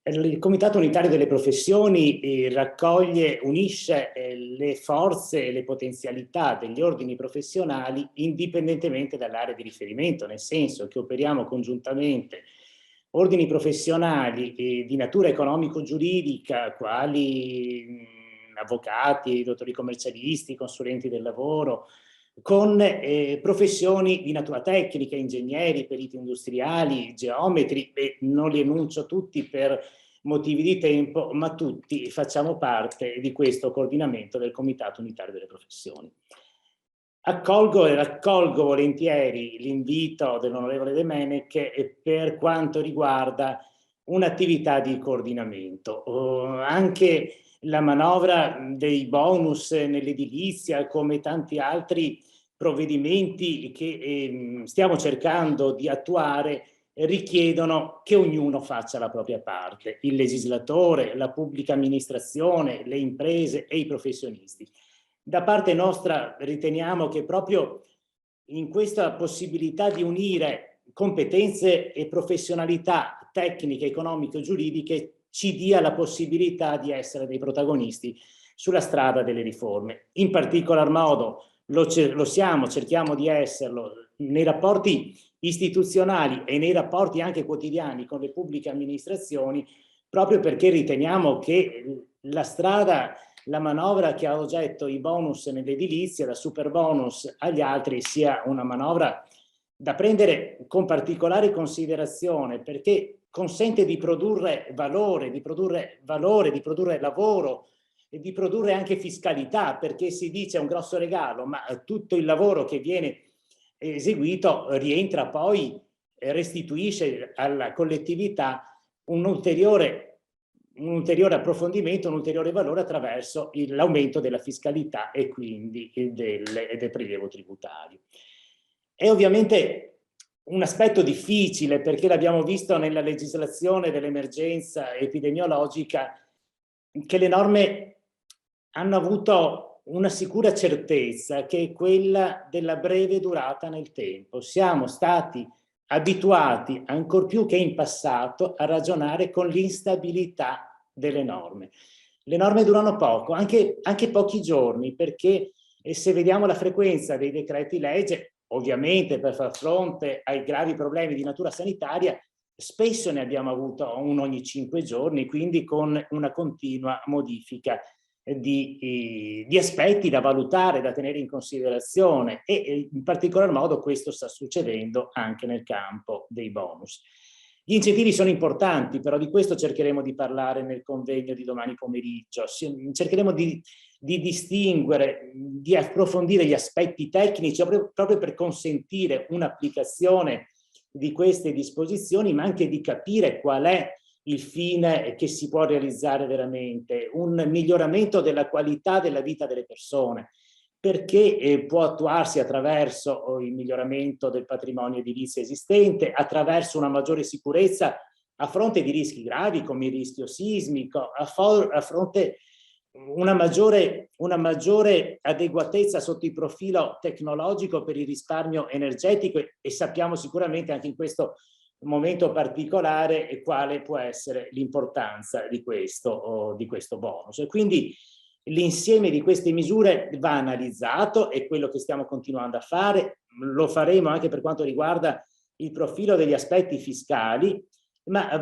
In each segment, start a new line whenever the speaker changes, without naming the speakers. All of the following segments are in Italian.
Il Comitato Unitario delle Professioni raccoglie, unisce le forze e le potenzialità degli ordini professionali indipendentemente dall'area di riferimento, nel senso che operiamo congiuntamente ordini professionali di natura economico-giuridica, quali avvocati, dottori commercialisti, consulenti del lavoro, con professioni di natura tecnica, ingegneri, periti industriali, geometri, e non li enuncio tutti per motivi di tempo, ma tutti facciamo parte di questo coordinamento del Comitato Unitario delle Professioni. Accolgo e raccolgo volentieri l'invito dell'onorevole De Menech per quanto riguarda un'attività di coordinamento. Anche la manovra dei bonus nell'edilizia, come tanti altri provvedimenti che stiamo cercando di attuare, richiedono che ognuno faccia la propria parte, il legislatore, la pubblica amministrazione, le imprese e i professionisti. Da parte nostra riteniamo che proprio in questa possibilità di unire competenze e professionalità tecniche, economiche e giuridiche ci dia la possibilità di essere dei protagonisti sulla strada delle riforme. In particolar modo lo siamo, cerchiamo di esserlo nei rapporti istituzionali e nei rapporti anche quotidiani con le pubbliche amministrazioni, proprio perché riteniamo che la strada, la manovra che ha oggetto i bonus nell'edilizia, da super bonus agli altri, sia una manovra da prendere con particolare considerazione, perché consente di produrre valore, di produrre lavoro e di produrre anche fiscalità, perché si dice è un grosso regalo, ma tutto il lavoro che viene eseguito rientra poi, restituisce alla collettività un ulteriore approfondimento, un ulteriore valore attraverso l'aumento della fiscalità e quindi del prelievo tributario. È ovviamente un aspetto difficile, perché l'abbiamo visto nella legislazione dell'emergenza epidemiologica, che le norme hanno avuto una sicura certezza, che è quella della breve durata nel tempo. Siamo stati abituati, ancor più che in passato, a ragionare con l'instabilità delle norme. Le norme durano poco, anche pochi giorni, perché se vediamo la frequenza dei decreti legge, ovviamente per far fronte ai gravi problemi di natura sanitaria, spesso ne abbiamo avuto uno ogni 5 giorni, quindi con una continua modifica di aspetti da valutare, da tenere in considerazione, e in particolar modo questo sta succedendo anche nel campo dei bonus. Gli incentivi sono importanti, però di questo cercheremo di parlare nel convegno di domani pomeriggio. Cercheremo di distinguere, di approfondire gli aspetti tecnici proprio per consentire un'applicazione di queste disposizioni, ma anche di capire qual è il fine che si può realizzare veramente, un miglioramento della qualità della vita delle persone, perché può attuarsi attraverso il miglioramento del patrimonio edilizio esistente, attraverso una maggiore sicurezza a fronte di rischi gravi come il rischio sismico, a fronte una maggiore adeguatezza sotto il profilo tecnologico per il risparmio energetico, e sappiamo sicuramente anche in questo momento particolare e quale può essere l'importanza di questo bonus. E quindi l'insieme di queste misure va analizzato, è quello che stiamo continuando a fare, lo faremo anche per quanto riguarda il profilo degli aspetti fiscali, ma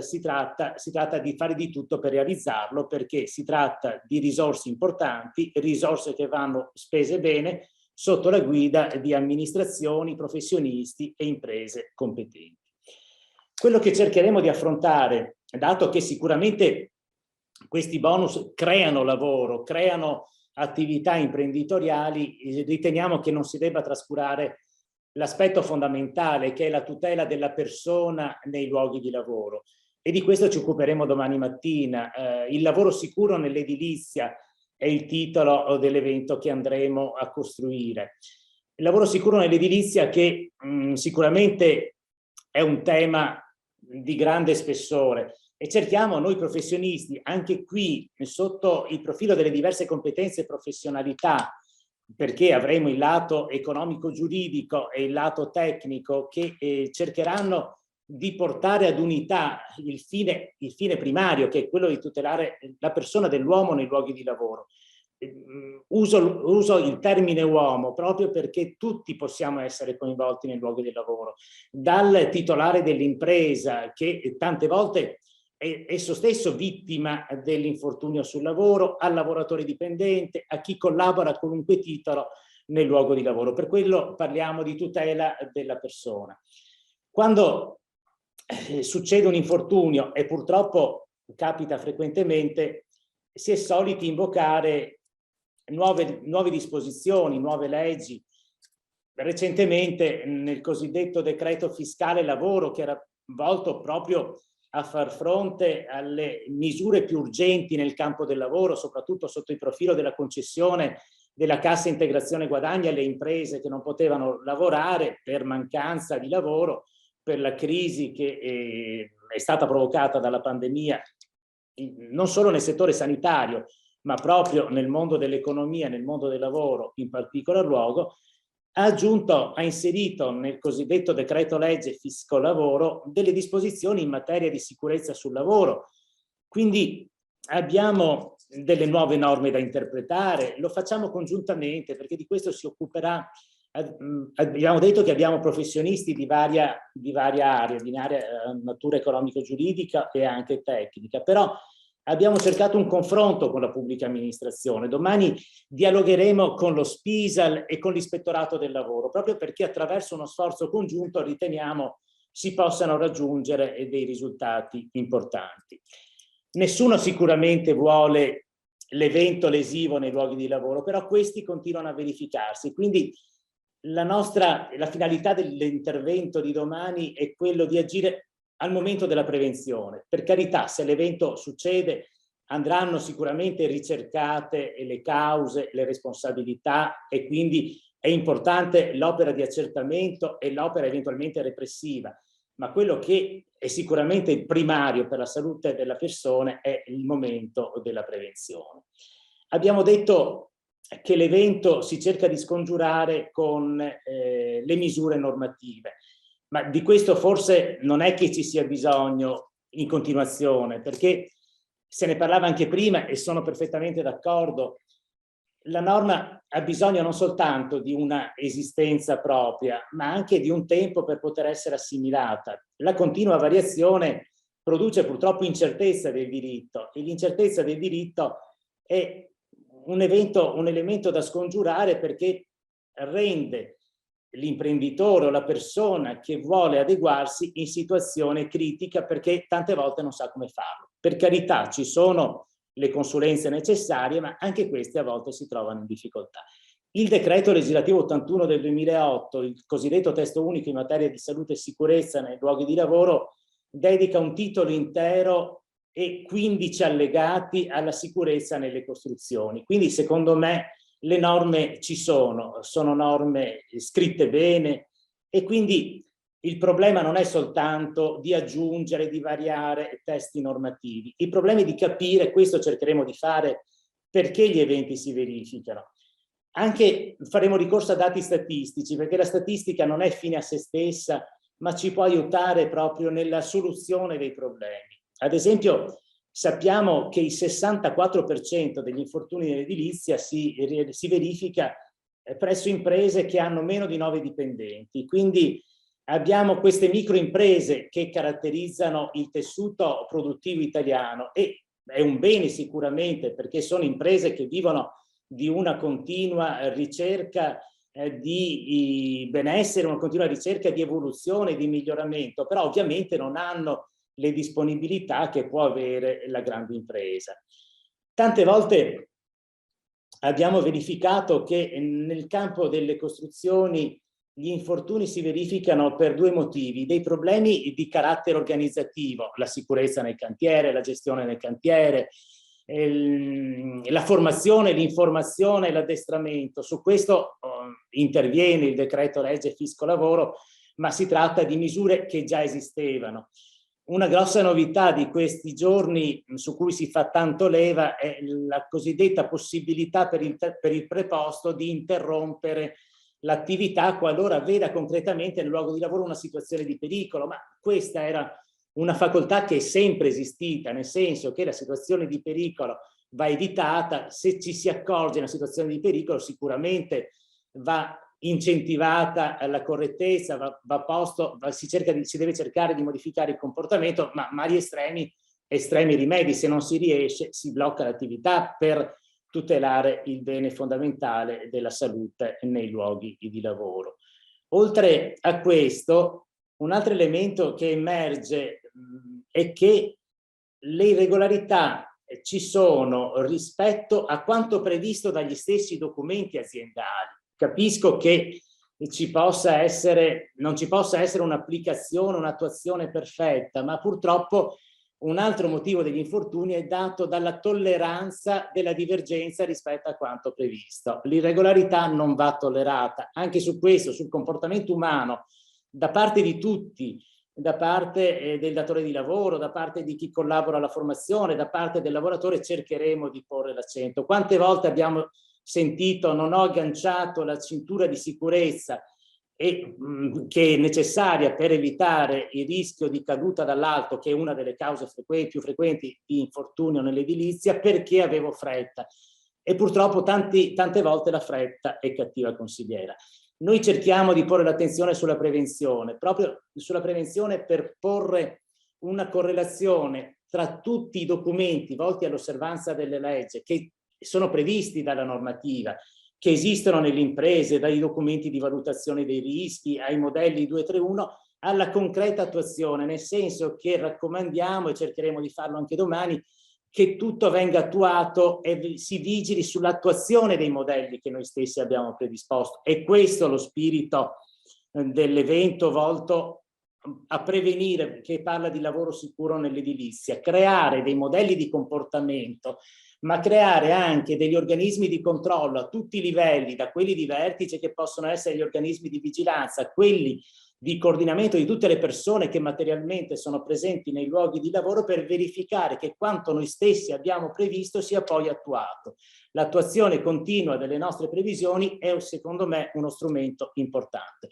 si tratta di fare di tutto per realizzarlo, perché si tratta di risorse importanti, risorse che vanno spese bene, sotto la guida di amministrazioni, professionisti e imprese competenti. Quello che cercheremo di affrontare, dato che sicuramente questi bonus creano lavoro, creano attività imprenditoriali, riteniamo che non si debba trascurare l'aspetto fondamentale, che è la tutela della persona nei luoghi di lavoro. E di questo ci occuperemo domani mattina. Il lavoro sicuro nell'edilizia è il titolo dell'evento che andremo a costruire. Il lavoro sicuro nell'edilizia, che sicuramente è un tema di grande spessore, e cerchiamo noi professionisti, anche qui sotto il profilo delle diverse competenze e professionalità, perché avremo il lato economico-giuridico e il lato tecnico che cercheranno di portare ad unità il fine primario, che è quello di tutelare la persona dell'uomo nei luoghi di lavoro. Uso il termine uomo proprio perché tutti possiamo essere coinvolti nel luogo di lavoro, dal titolare dell'impresa, che tante volte è esso stesso vittima dell'infortunio sul lavoro, al lavoratore dipendente, a chi collabora a qualunque titolo nel luogo di lavoro. Per quello parliamo di tutela della persona. Quando succede un infortunio, e purtroppo capita frequentemente, si è soliti invocare nuove disposizioni, nuove leggi. Recentemente nel cosiddetto decreto fiscale lavoro, che era volto proprio a far fronte alle misure più urgenti nel campo del lavoro, soprattutto sotto il profilo della concessione della cassa integrazione guadagni alle imprese che non potevano lavorare per mancanza di lavoro, per la crisi che è stata provocata dalla pandemia, non solo nel settore sanitario, ma proprio nel mondo dell'economia, nel mondo del lavoro in particolar luogo, ha inserito nel cosiddetto decreto legge fisco lavoro delle disposizioni in materia di sicurezza sul lavoro. Quindi abbiamo delle nuove norme da interpretare, lo facciamo congiuntamente perché di questo si occuperà. Abbiamo detto che abbiamo professionisti di varia area, di natura economico-giuridica e anche tecnica, però abbiamo cercato un confronto con la pubblica amministrazione. Domani dialogheremo con lo Spisal e con l'Ispettorato del Lavoro, proprio perché attraverso uno sforzo congiunto riteniamo si possano raggiungere dei risultati importanti. Nessuno sicuramente vuole l'evento lesivo nei luoghi di lavoro, però questi continuano a verificarsi. Quindi la finalità dell'intervento di domani è quello di agire al momento della prevenzione. Per carità, se l'evento succede, andranno sicuramente ricercate le cause, le responsabilità, e quindi è importante l'opera di accertamento e l'opera eventualmente repressiva. Ma quello che è sicuramente primario per la salute della persona è il momento della prevenzione. Abbiamo detto che l'evento si cerca di scongiurare con le misure normative, ma di questo forse non è che ci sia bisogno in continuazione, perché se ne parlava anche prima e sono perfettamente d'accordo. La norma ha bisogno non soltanto di una esistenza propria, ma anche di un tempo per poter essere assimilata. La continua variazione produce purtroppo incertezza del diritto, e l'incertezza del diritto è un elemento da scongiurare, perché rende l'imprenditore o la persona che vuole adeguarsi in situazione critica, perché tante volte non sa come farlo. Per carità, ci sono le consulenze necessarie, ma anche queste a volte si trovano in difficoltà. Il decreto legislativo 81 del 2008, il cosiddetto testo unico in materia di salute e sicurezza nei luoghi di lavoro, dedica un titolo intero e 15 allegati alla sicurezza nelle costruzioni. Quindi secondo me le norme ci sono norme scritte bene, e quindi il problema non è soltanto di aggiungere, di variare testi normativi. Il problema è di capire, questo cercheremo di fare, perché gli eventi si verificano. Anche faremo ricorso a dati statistici, perché la statistica non è fine a se stessa, ma ci può aiutare proprio nella soluzione dei problemi. Ad esempio, sappiamo che il 64% degli infortuni nell'edilizia si verifica presso imprese che hanno meno di 9 dipendenti. Quindi abbiamo queste microimprese che caratterizzano il tessuto produttivo italiano, e è un bene sicuramente, perché sono imprese che vivono di una continua ricerca di benessere, una continua ricerca di evoluzione, di miglioramento, però ovviamente non hanno le disponibilità che può avere la grande impresa. Tante volte abbiamo verificato che nel campo delle costruzioni gli infortuni si verificano per due motivi: dei problemi di carattere organizzativo, la sicurezza nel cantiere, la gestione nel cantiere, la formazione, l'informazione e l'addestramento. Su questo interviene il decreto legge fisco lavoro, ma si tratta di misure che già esistevano. Una grossa novità di questi giorni, su cui si fa tanto leva, è la cosiddetta possibilità per il preposto di interrompere l'attività qualora veda concretamente nel luogo di lavoro una situazione di pericolo, ma questa era una facoltà che è sempre esistita, nel senso che la situazione di pericolo va evitata, se ci si accorge una situazione di pericolo sicuramente va incentivata la correttezza, si deve cercare di modificare il comportamento, ma mari estremi rimedi, se non si riesce si blocca l'attività per tutelare il bene fondamentale della salute nei luoghi di lavoro. Oltre a questo, un altro elemento che emerge è che le irregolarità ci sono rispetto a quanto previsto dagli stessi documenti aziendali. Capisco che non ci possa essere un'applicazione, un'attuazione perfetta, ma purtroppo un altro motivo degli infortuni è dato dalla tolleranza della divergenza rispetto a quanto previsto. L'irregolarità non va tollerata. Anche su questo, sul comportamento umano, da parte di tutti, da parte del datore di lavoro, da parte di chi collabora alla formazione, da parte del lavoratore, cercheremo di porre l'accento. Quante volte abbiamo sentito non ho agganciato la cintura di sicurezza che è necessaria per evitare il rischio di caduta dall'alto, che è una delle cause più frequenti di infortunio nell'edilizia, perché avevo fretta. E purtroppo tante volte la fretta è cattiva consigliera. Noi cerchiamo di porre l'attenzione sulla prevenzione, proprio sulla prevenzione per porre una correlazione tra tutti i documenti volti all'osservanza delle leggi che sono previsti dalla normativa, che esistono nelle imprese, dai documenti di valutazione dei rischi, ai modelli 231, alla concreta attuazione, nel senso che raccomandiamo, e cercheremo di farlo anche domani, che tutto venga attuato e si vigili sull'attuazione dei modelli che noi stessi abbiamo predisposto. E questo è lo spirito dell'evento volto a prevenire, che parla di lavoro sicuro nell'edilizia, creare dei modelli di comportamento, ma creare anche degli organismi di controllo a tutti i livelli, da quelli di vertice che possono essere gli organismi di vigilanza, quelli di coordinamento di tutte le persone che materialmente sono presenti nei luoghi di lavoro, per verificare che quanto noi stessi abbiamo previsto sia poi attuato. L'attuazione continua delle nostre previsioni è, secondo me, uno strumento importante.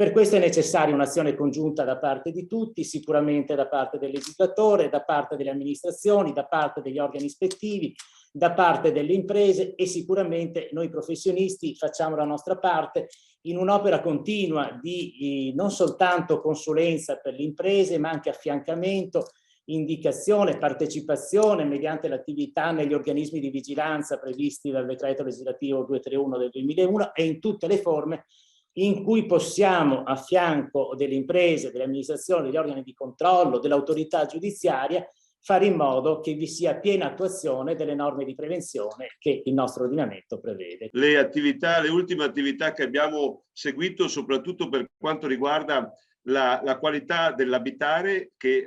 Per questo è necessaria un'azione congiunta da parte di tutti, sicuramente da parte del legislatore, da parte delle amministrazioni, da parte degli organi ispettivi, da parte delle imprese, e sicuramente noi professionisti facciamo la nostra parte in un'opera continua di non soltanto consulenza per le imprese, ma anche affiancamento, indicazione, partecipazione mediante l'attività negli organismi di vigilanza previsti dal decreto legislativo 231 del 2001 e in tutte le forme in cui possiamo, a fianco delle imprese, delle amministrazioni, degli organi di controllo, dell'autorità giudiziaria, fare in modo che vi sia piena attuazione delle norme di prevenzione che il nostro ordinamento prevede.
Le ultime attività che abbiamo seguito, soprattutto per quanto riguarda la qualità dell'abitare, che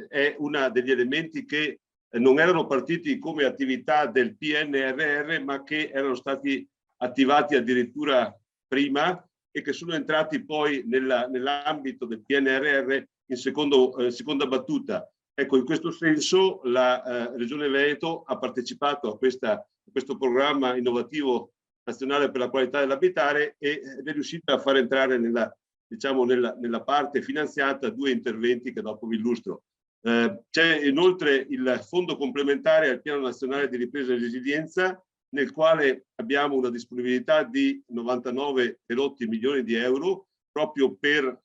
è uno degli elementi che non erano partiti come attività del PNRR, ma che erano stati attivati addirittura prima e che sono entrati poi nell'ambito del PNRR in seconda battuta. Ecco, in questo senso la Regione Veneto ha partecipato a questo programma innovativo nazionale per la qualità dell'abitare ed è riuscita a far entrare nella parte finanziata 2 interventi che dopo vi illustro. C'è inoltre il fondo complementare al Piano Nazionale di Ripresa e Resilienza, nel quale abbiamo una disponibilità di 99 milioni di euro proprio per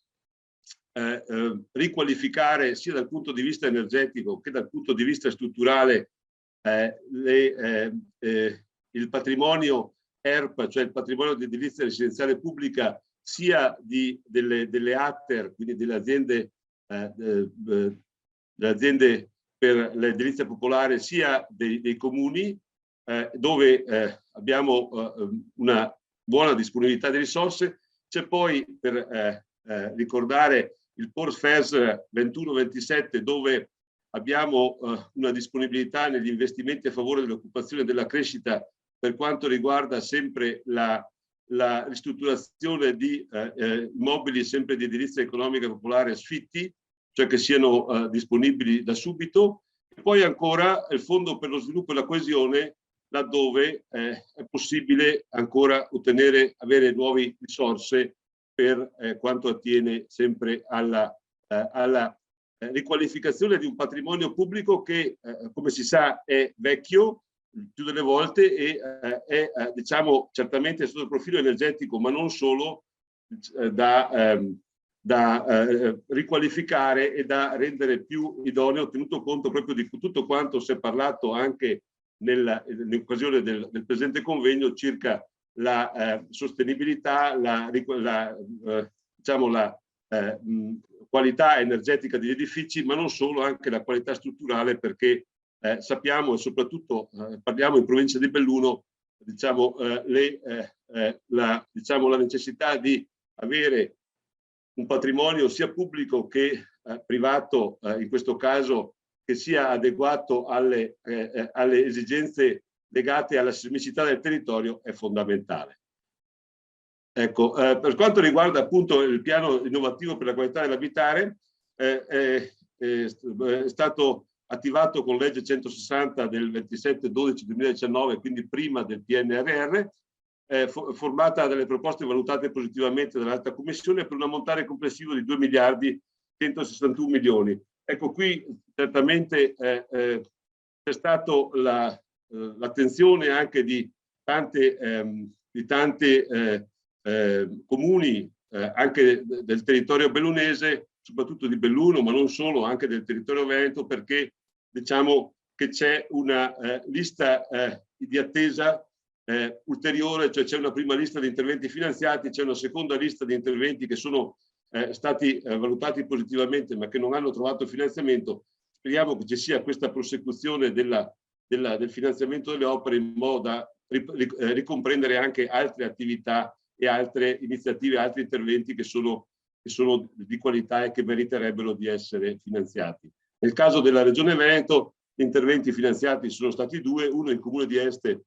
riqualificare sia dal punto di vista energetico che dal punto di vista strutturale il patrimonio ERP, cioè il patrimonio di edilizia residenziale pubblica, sia delle ATER, quindi delle aziende per l'edilizia popolare, sia dei comuni, dove abbiamo una buona disponibilità di risorse. C'è poi, per ricordare, il PORFES 21-27, dove abbiamo una disponibilità negli investimenti a favore dell'occupazione e della crescita per quanto riguarda sempre la ristrutturazione di immobili sempre di edilizia economica popolare sfitti, cioè che siano disponibili da subito. E poi ancora il Fondo per lo Sviluppo e la Coesione, laddove è possibile ancora avere nuove risorse per quanto attiene sempre alla riqualificazione di un patrimonio pubblico che, come si sa, è vecchio più delle volte e è diciamo, certamente sotto il profilo energetico, ma non solo, da riqualificare e da rendere più idoneo, tenuto conto proprio di tutto quanto si è parlato anche nell'occasione del presente convegno circa la sostenibilità, diciamo la qualità energetica degli edifici, ma non solo, anche la qualità strutturale, perché sappiamo e soprattutto parliamo in provincia di Belluno, diciamo, la necessità di avere un patrimonio sia pubblico che privato, in questo caso, che sia adeguato alle esigenze legate alla sismicità del territorio è fondamentale. Ecco, per quanto riguarda appunto il piano innovativo per la qualità dell'abitare, è stato attivato con legge 160 del 27/12/2019, quindi prima del PNRR, formata dalle proposte valutate positivamente dall'Alta Commissione per un ammontare complessivo di 2 miliardi 161 milioni. Ecco, qui certamente c'è stato l'attenzione anche di tanti comuni anche del territorio bellunese, soprattutto di Belluno, ma non solo, anche del territorio veneto, perché diciamo che c'è una lista di attesa ulteriore, cioè c'è una prima lista di interventi finanziati, c'è una seconda lista di interventi che sono stati valutati positivamente ma che non hanno trovato finanziamento. Speriamo che ci sia questa prosecuzione del finanziamento delle opere in modo da ricomprendere anche altre attività e altre iniziative, altri interventi che sono di qualità e che meriterebbero di essere finanziati. Nel caso della Regione Veneto, gli interventi finanziati sono stati due, uno in Comune di Este,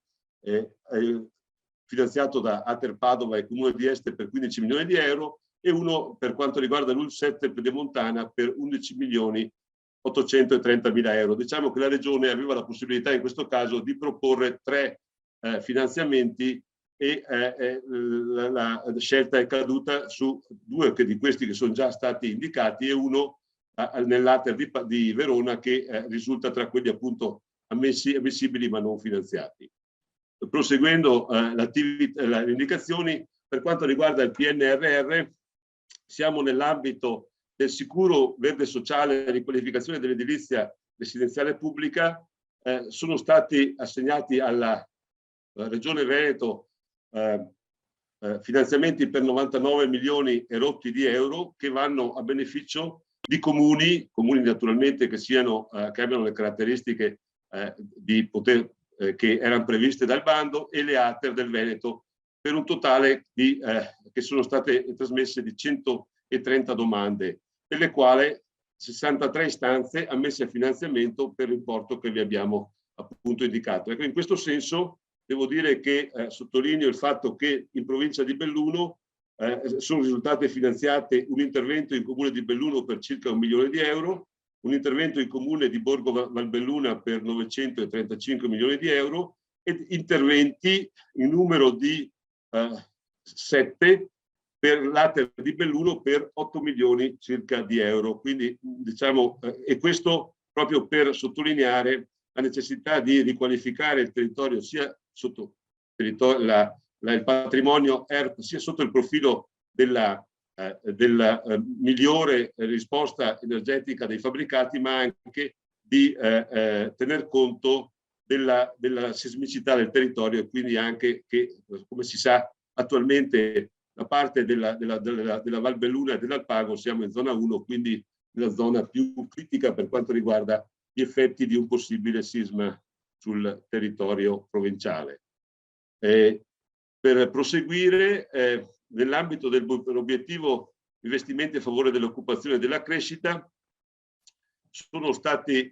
finanziato da Ater Padova e Comune di Este per 15 milioni di euro, e uno per quanto riguarda l'UL7 Pedemontana per 11 milioni 830 mila euro. Diciamo che la Regione aveva la possibilità in questo caso di proporre 3 finanziamenti e la scelta è caduta su 2 di questi che sono già stati indicati e uno nell'Ater di Verona che risulta tra quelli appunto ammissibili ma non finanziati. Proseguendo le indicazioni, per quanto riguarda il PNRR, siamo nell'ambito del sicuro verde sociale e riqualificazione dell'edilizia residenziale pubblica. Sono stati assegnati alla Regione Veneto finanziamenti per 99 milioni e rotti di euro che vanno a beneficio di comuni naturalmente che abbiano le caratteristiche che erano previste dal bando, e le Ater del Veneto, per un totale che sono state trasmesse di 130 domande, delle quali 63 istanze ammesse a finanziamento per l'importo che vi abbiamo appunto indicato. Ecco, in questo senso devo dire che sottolineo il fatto che in provincia di Belluno sono risultate finanziate un intervento in Comune di Belluno per circa 1 milione di euro, un intervento in Comune di Borgo Valbelluna per 935 milioni di euro ed interventi in numero di 7 per l'Ater di Belluno per 8 milioni circa di euro. Quindi diciamo, e questo proprio per sottolineare la necessità di riqualificare il territorio sia sotto il patrimonio ERP, sia sotto il profilo della migliore risposta energetica dei fabbricati, ma anche di tener conto della sismicità del territorio, e quindi anche che, come si sa, attualmente la parte della Valbelluna e dell'Alpago siamo in zona 1, quindi nella zona più critica per quanto riguarda gli effetti di un possibile sisma sul territorio provinciale. Per proseguire, nell'ambito dell'obiettivo investimenti a favore dell'occupazione e della crescita, sono stati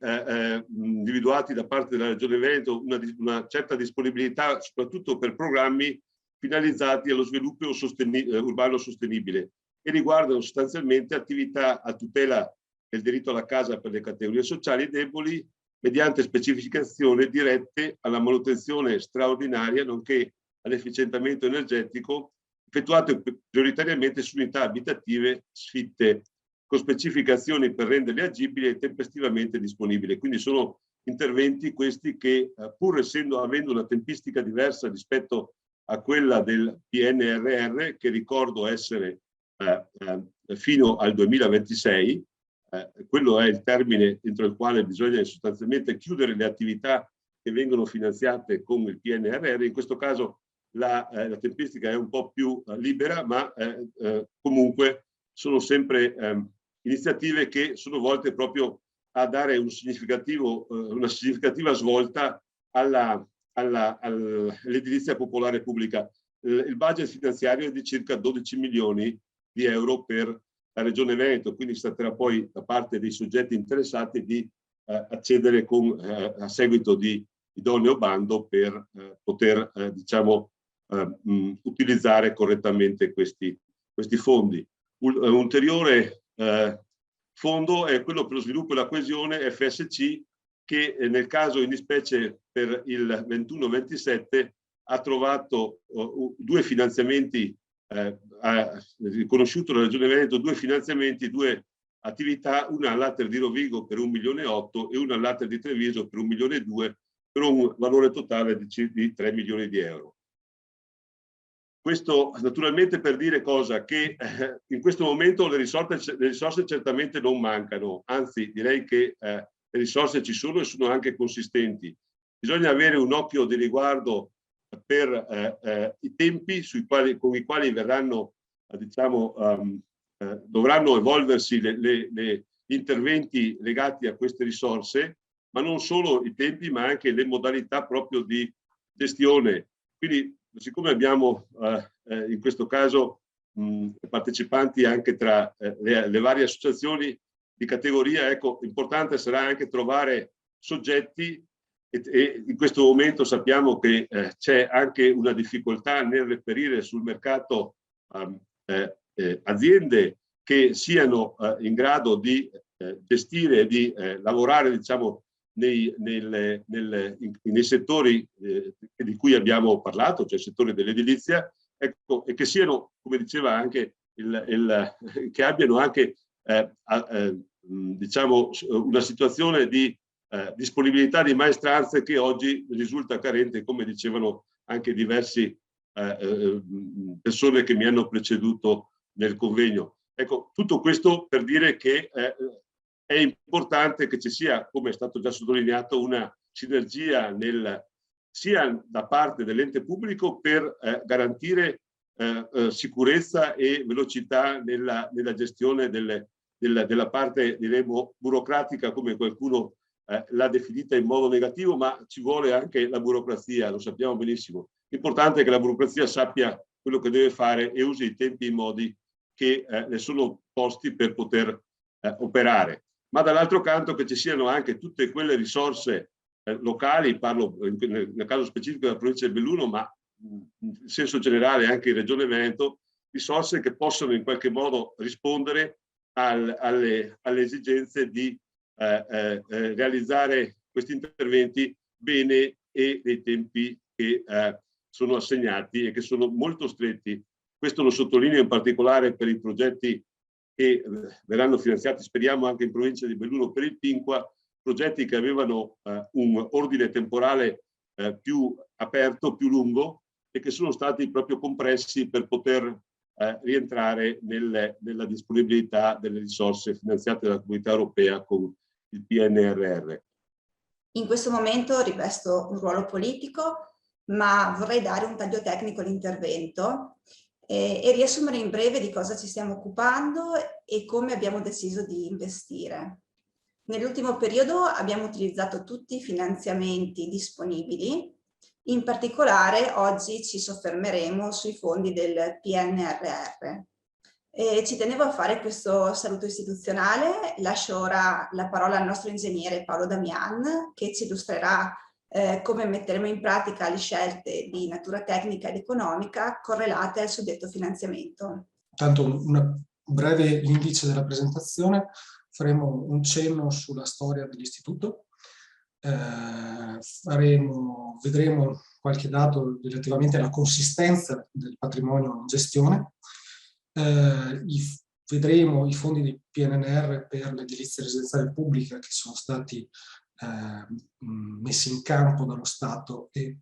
individuati da parte della Regione Veneto una certa disponibilità soprattutto per programmi finalizzati allo sviluppo urbano sostenibile, e riguardano sostanzialmente attività a tutela del diritto alla casa per le categorie sociali deboli, mediante specificazioni dirette alla manutenzione straordinaria nonché all'efficientamento energetico effettuate prioritariamente su unità abitative sfitte con specificazioni per renderle agibili e tempestivamente disponibili. Quindi sono interventi questi che pur avendo una tempistica diversa rispetto a quella del PNRR, che ricordo essere fino al 2026, quello è il termine entro il quale bisogna sostanzialmente chiudere le attività che vengono finanziate con il PNRR. In questo caso la tempistica è un po' più libera, ma comunque sono sempre iniziative che sono volte proprio a dare una significativa svolta all'edilizia popolare pubblica. Il budget finanziario è di circa 12 milioni di euro per la Regione Veneto, quindi si tratterà poi da parte dei soggetti interessati di accedere a seguito di idoneo bando per poter diciamo, utilizzare correttamente questi fondi. Un ulteriore fondo è quello per lo sviluppo e la coesione, FSC, che nel caso in specie per il 21-27 ha trovato due finanziamenti, ha riconosciuto la Regione Veneto due finanziamenti, due attività, una all'Ater di Rovigo per 1,8 milioni e una all'Ater di Treviso per 1,2 milioni, per un valore totale di 3 milioni di euro. Questo naturalmente per dire cosa? Che in questo momento le risorse certamente non mancano, anzi direi che le risorse ci sono e sono anche consistenti. Bisogna avere un occhio di riguardo per i tempi con i quali verranno, diciamo, dovranno evolversi gli interventi legati a queste risorse, ma non solo i tempi, ma anche le modalità proprio di gestione. Quindi, siccome abbiamo in questo caso partecipanti anche tra le varie associazioni di categoria, ecco, importante sarà anche trovare soggetti e in questo momento sappiamo che c'è anche una difficoltà nel reperire sul mercato aziende che siano in grado di gestire e di lavorare, diciamo, nei settori di cui abbiamo parlato, cioè il settore dell'edilizia, ecco, e che siano, come diceva anche, che abbiano anche diciamo, una situazione di disponibilità di maestranze che oggi risulta carente, come dicevano anche diversi persone che mi hanno preceduto nel convegno. Ecco, tutto questo per dire che è importante che ci sia, come è stato già sottolineato, una sinergia sia da parte dell'ente pubblico per garantire sicurezza e velocità nella gestione della parte, diremo, burocratica, come qualcuno l'ha definita in modo negativo, ma ci vuole anche la burocrazia, lo sappiamo benissimo. L'importante è che la burocrazia sappia quello che deve fare e usi i tempi e i modi che le sono posti per poter operare. Ma dall'altro canto che ci siano anche tutte quelle risorse locali, parlo nel caso specifico della provincia di Belluno, ma in senso generale anche in Regione Veneto, risorse che possono in qualche modo rispondere alle esigenze di realizzare questi interventi bene e nei tempi che sono assegnati e che sono molto stretti. Questo lo sottolineo in particolare per i progetti che verranno finanziati, speriamo anche in provincia di Belluno, per il Pinqua, progetti che avevano un ordine temporale più aperto, più lungo, e che sono stati proprio compressi per poter rientrare nella disponibilità delle risorse finanziate dalla Comunità Europea con il PNRR.
In questo momento rivesto un ruolo politico, ma vorrei dare un taglio tecnico all'intervento e riassumere in breve di cosa ci stiamo occupando e come abbiamo deciso di investire. Nell'ultimo periodo abbiamo utilizzato tutti i finanziamenti disponibili. In particolare oggi ci soffermeremo sui fondi del PNRR. Ci tenevo a fare questo saluto istituzionale. Lascio ora la parola al nostro ingegnere Paolo Damian, che ci illustrerà come metteremo in pratica le scelte di natura tecnica ed economica correlate al suddetto finanziamento.
Tanto un breve indice della presentazione, faremo un cenno sulla storia dell'istituto, vedremo qualche dato relativamente alla consistenza del patrimonio in gestione, vedremo i fondi di PNRR per l'edilizia residenziale pubblica che sono stati messi in campo dallo Stato e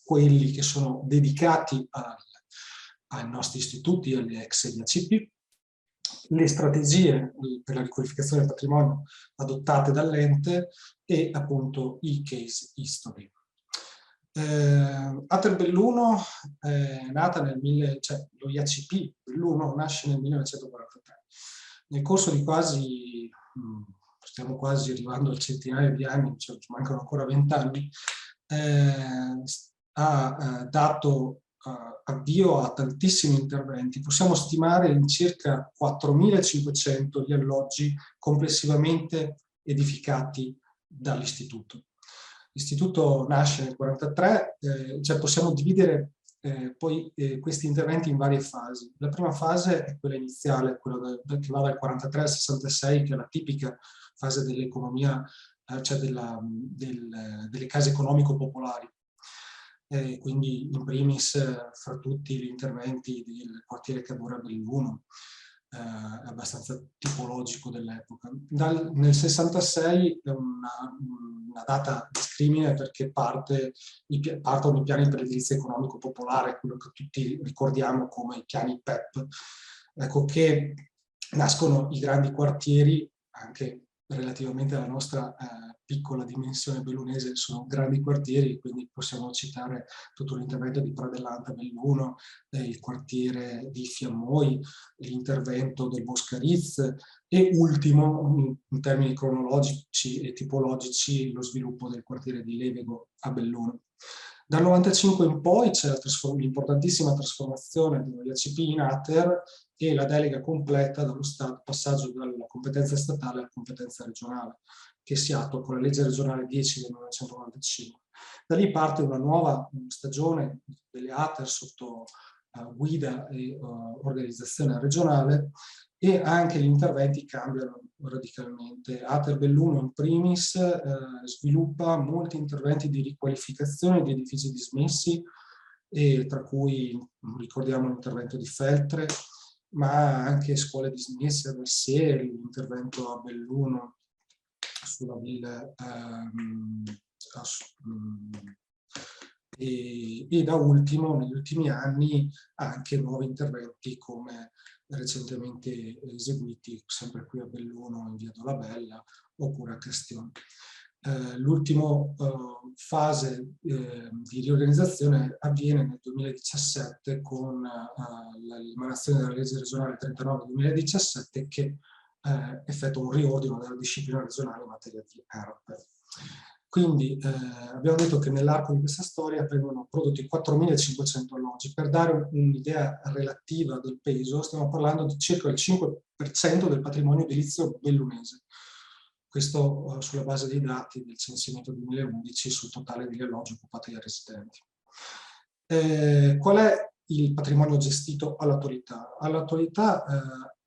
quelli che sono dedicati ai nostri istituti, alle ex IACP, le strategie per la riqualificazione del patrimonio adottate dall'ente e appunto i case history. Ater Belluno è nata lo IACP Belluno nasce nel 1943. Nel corso di stiamo quasi arrivando al centinaio di anni, cioè ci mancano ancora 20 anni, ha dato avvio a tantissimi interventi. Possiamo stimare in circa 4.500 gli alloggi complessivamente edificati dall'istituto. L'istituto nasce nel 1943, cioè possiamo dividere poi questi interventi in varie fasi. La prima fase è quella iniziale, quella che va dal 43 al 66, che è la tipica fase dell'economia, cioè delle case economico-popolari. Quindi in primis fra tutti gli interventi del quartiere Cavour a Belluno, è abbastanza tipologico dell'epoca. Nel 66 è una data discrimine perché partono i piani per l'edilizia economico popolare, quello che tutti ricordiamo come i piani PEP, ecco, che nascono i grandi quartieri, anche relativamente alla nostra piccola dimensione bellunese, sono grandi quartieri, quindi possiamo citare tutto l'intervento di Pradellante a Belluno, il quartiere di Fiammoi, l'intervento del Boscariz e ultimo, in termini cronologici e tipologici, lo sviluppo del quartiere di Levego a Belluno. Dal 95 in poi c'è l'importantissima trasformazione dello IACP in ATER e la delega completa dallo Stato, passaggio dalla competenza statale alla competenza regionale, che si attua con la legge regionale 10 del 1995. Da lì parte una nuova stagione delle ATER sotto guida e organizzazione regionale, e anche gli interventi cambiano radicalmente. Ater Belluno in primis sviluppa molti interventi di riqualificazione di edifici dismessi, e tra cui ricordiamo l'intervento di Feltre, ma anche scuole dismesse a Versieri, l'intervento a Belluno sulla villa e da ultimo, negli ultimi anni, anche nuovi interventi come recentemente eseguiti sempre qui a Belluno in via Dolabella oppure a Castione. L'ultima fase di riorganizzazione avviene nel 2017 con l'emanazione della legge regionale 39/2017 che effettua un riordino della disciplina regionale in materia di ERP. Quindi abbiamo detto che nell'arco di questa storia vengono prodotti 4.500 alloggi. Per dare un'idea relativa del peso, stiamo parlando di circa il 5% del patrimonio edilizio bellunese. Questo sulla base dei dati del censimento 2011 sul totale degli alloggi occupati dai residenti. Qual è il patrimonio gestito all'attualità? All'attualità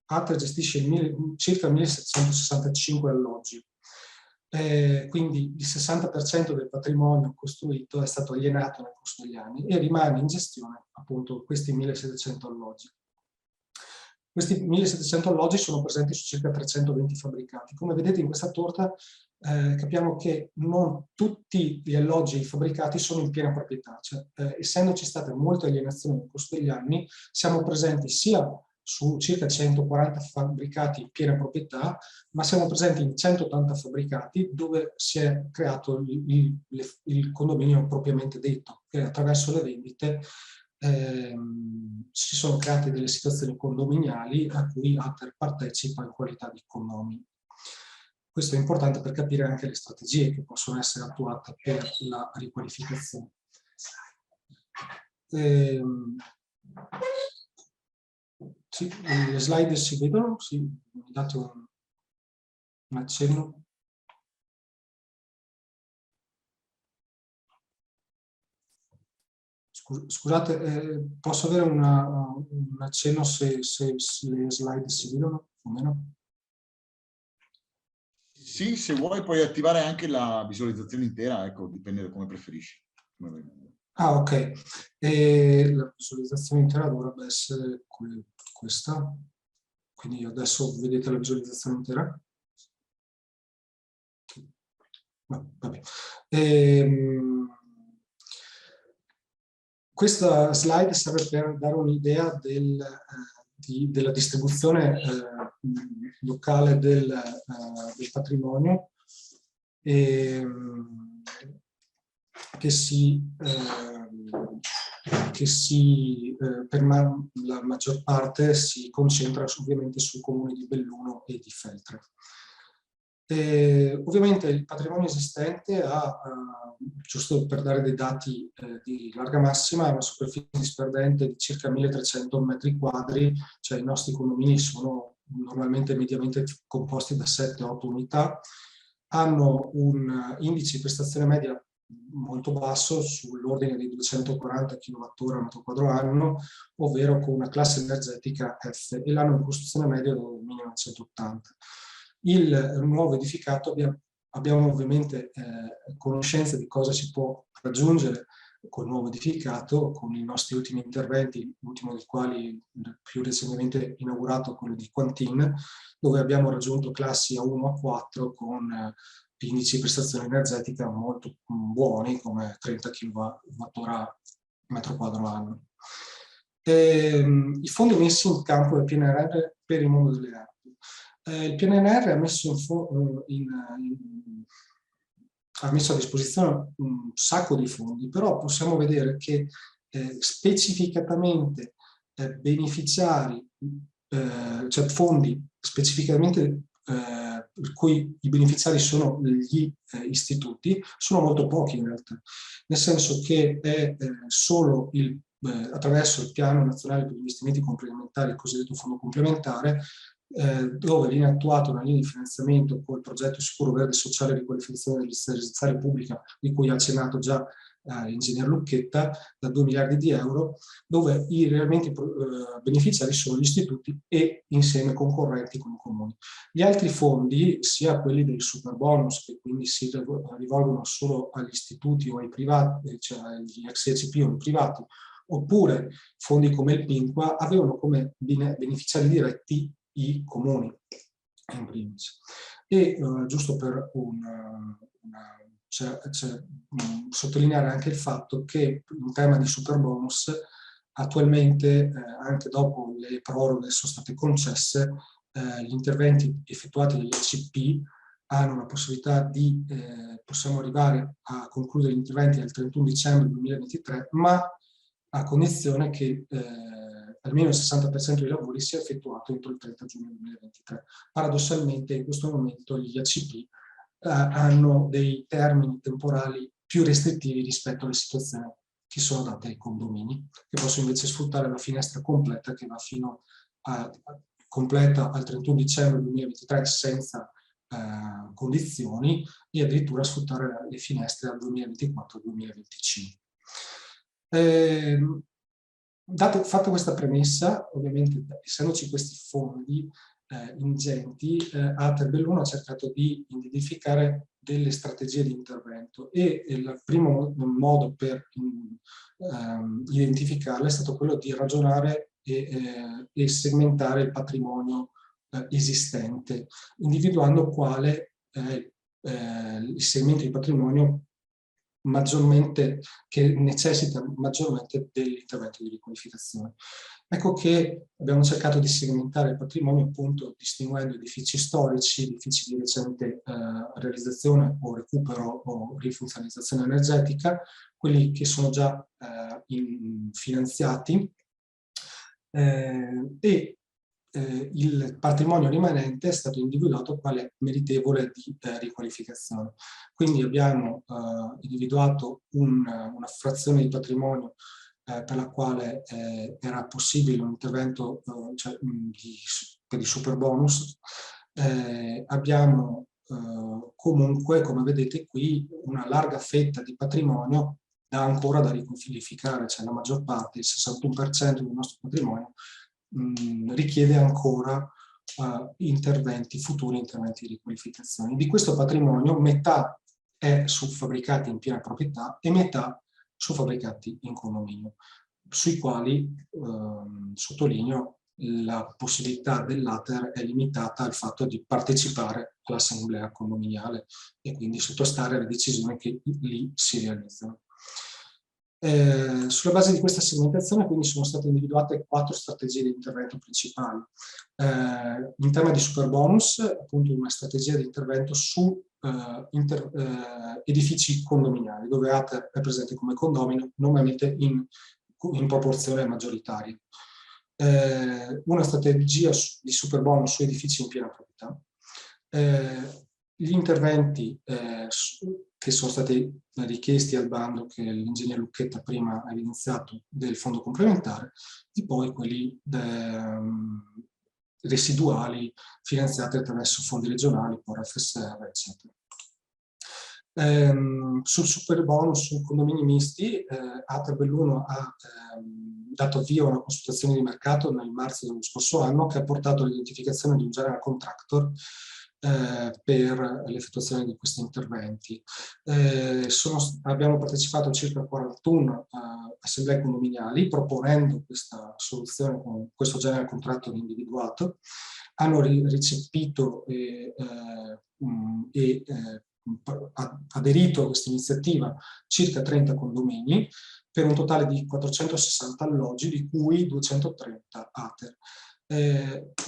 Ater gestisce circa 1.765 alloggi. Quindi il 60% del patrimonio costruito è stato alienato nel corso degli anni e rimane in gestione appunto questi 1.700 alloggi. Questi 1.700 alloggi sono presenti su circa 320 fabbricati. Come vedete in questa torta capiamo che non tutti gli alloggi e i fabbricati sono in piena proprietà, cioè, essendoci state molte alienazioni nel corso degli anni, siamo presenti sia su circa 140 fabbricati in piena proprietà, ma siamo presenti in 180 fabbricati dove si è creato il condominio propriamente detto, che attraverso le vendite si sono create delle situazioni condominiali a cui Ater partecipa in qualità di condomini. Questo è importante per capire anche le strategie che possono essere attuate per la riqualificazione. Sì, le slide si vedono? Sì, mi date un accenno. Scusate, posso avere un accenno se le slide si vedono o meno?
Sì, se vuoi puoi attivare anche la visualizzazione intera, ecco, dipende da come preferisci.
Ah, ok. La visualizzazione intera dovrebbe essere questa. Quindi adesso vedete la visualizzazione intera? No, vabbè. Questa slide serve per dare un'idea della distribuzione locale del patrimonio per la maggior parte si concentra ovviamente sui comuni di Belluno e di Feltre. Ovviamente il patrimonio esistente ha, giusto per dare dei dati di larga massima, una superficie disperdente di circa 1300 metri quadri, cioè i nostri condomini sono normalmente mediamente composti da 7-8 unità, hanno un indice di prestazione media molto basso, sull'ordine dei 240 kWh al metro quadro anno, ovvero con una classe energetica F, e l'anno di costruzione medio del 1980. Il nuovo edificato, abbiamo ovviamente conoscenza di cosa si può raggiungere col nuovo edificato, con i nostri ultimi interventi, l'ultimo dei quali più recentemente inaugurato, quello di Quantin, dove abbiamo raggiunto classi A1 a 4 con indici di prestazione energetica molto buoni, come 30 kWh metro quadro anno. I fondi messi in campo del PNRR per il mondo delle arti. Il PNRR ha messo a disposizione un sacco di fondi, però possiamo vedere che specificatamente beneficiari, cioè fondi specificamente per cui i beneficiari sono gli istituti, sono molto pochi in realtà, nel senso che è solo attraverso il Piano Nazionale per gli Investimenti Complementari, il cosiddetto Fondo Complementare, dove viene attuata una linea di finanziamento col progetto Sicuro Verde Sociale di qualificazione dell'assistenza pubblica, di cui ha accennato già l'ingegner Lucchetta, da 2 miliardi di euro, dove i realmente beneficiari sono gli istituti e insieme concorrenti con i comuni. Gli altri fondi, sia quelli del superbonus, che quindi si rivolgono solo agli istituti o ai privati, cioè agli ex ECP o ai privati, oppure fondi come il PINQA, avevano come beneficiari diretti i comuni in primis. E giusto per sottolineare anche il fatto che in tema di superbonus attualmente, anche dopo le proroghe sono state concesse, gli interventi effettuati dagli ECP hanno la possibilità di, possiamo arrivare a concludere gli interventi al 31 dicembre 2023, ma a condizione che almeno il 60% dei lavori sia effettuato entro il 30 giugno 2023. Paradossalmente in questo momento gli ACP hanno dei termini temporali più restrittivi rispetto alle situazioni che sono date ai condomini, che possono invece sfruttare la finestra completa che va fino completa al 31 dicembre 2023 senza condizioni, e addirittura sfruttare le finestre dal 2024-2025. Fatta questa premessa, ovviamente essendoci questi fondi ingenti, Ater Belluno ha cercato di identificare delle strategie di intervento, e il primo modo per identificarle è stato quello di ragionare e segmentare il patrimonio esistente, individuando quale il segmento di patrimonio che necessita maggiormente dell'intervento di riqualificazione. Ecco che abbiamo cercato di segmentare il patrimonio, appunto distinguendo edifici storici, edifici di recente realizzazione o recupero o rifunzionalizzazione energetica, quelli che sono già finanziati, e il patrimonio rimanente è stato individuato quale meritevole di riqualificazione. Quindi abbiamo individuato una frazione di patrimonio per la quale era possibile un intervento per il superbonus. Abbiamo comunque, come vedete qui, una larga fetta di patrimonio ancora da riqualificare, cioè la maggior parte, il 61% del nostro patrimonio, richiede ancora futuri interventi di riqualificazione. Di questo patrimonio metà è su fabbricati in piena proprietà e metà su fabbricati in condominio, sui quali, sottolineo, la possibilità dell'ATER è limitata al fatto di partecipare all'assemblea condominiale e quindi sottostare alle decisioni che lì si realizzano. Sulla base di questa segmentazione quindi sono state individuate 4 strategie di intervento principali. In tema di superbonus, appunto una strategia di intervento su edifici condominiali, dove ATER è presente come condomino, normalmente in proporzione maggioritaria. Una strategia di superbonus su edifici in piena proprietà. Gli interventi che sono stati richiesti al bando, che l'ingegner Lucchetta prima ha evidenziato, del fondo complementare, e poi quelli residuali finanziati attraverso fondi regionali, POR FSR, eccetera. Sul superbonus, sui condomini misti, ATER Belluno ha dato avvio a una consultazione di mercato nel marzo dello scorso anno, che ha portato all'identificazione di un general contractor per l'effettuazione di questi interventi. Abbiamo partecipato a circa 41 assemblee condominiali proponendo questa soluzione con questo general contractor individuato. Hanno ricepito aderito a questa iniziativa circa 30 condomini per un totale di 460 alloggi, di cui 230 ATER.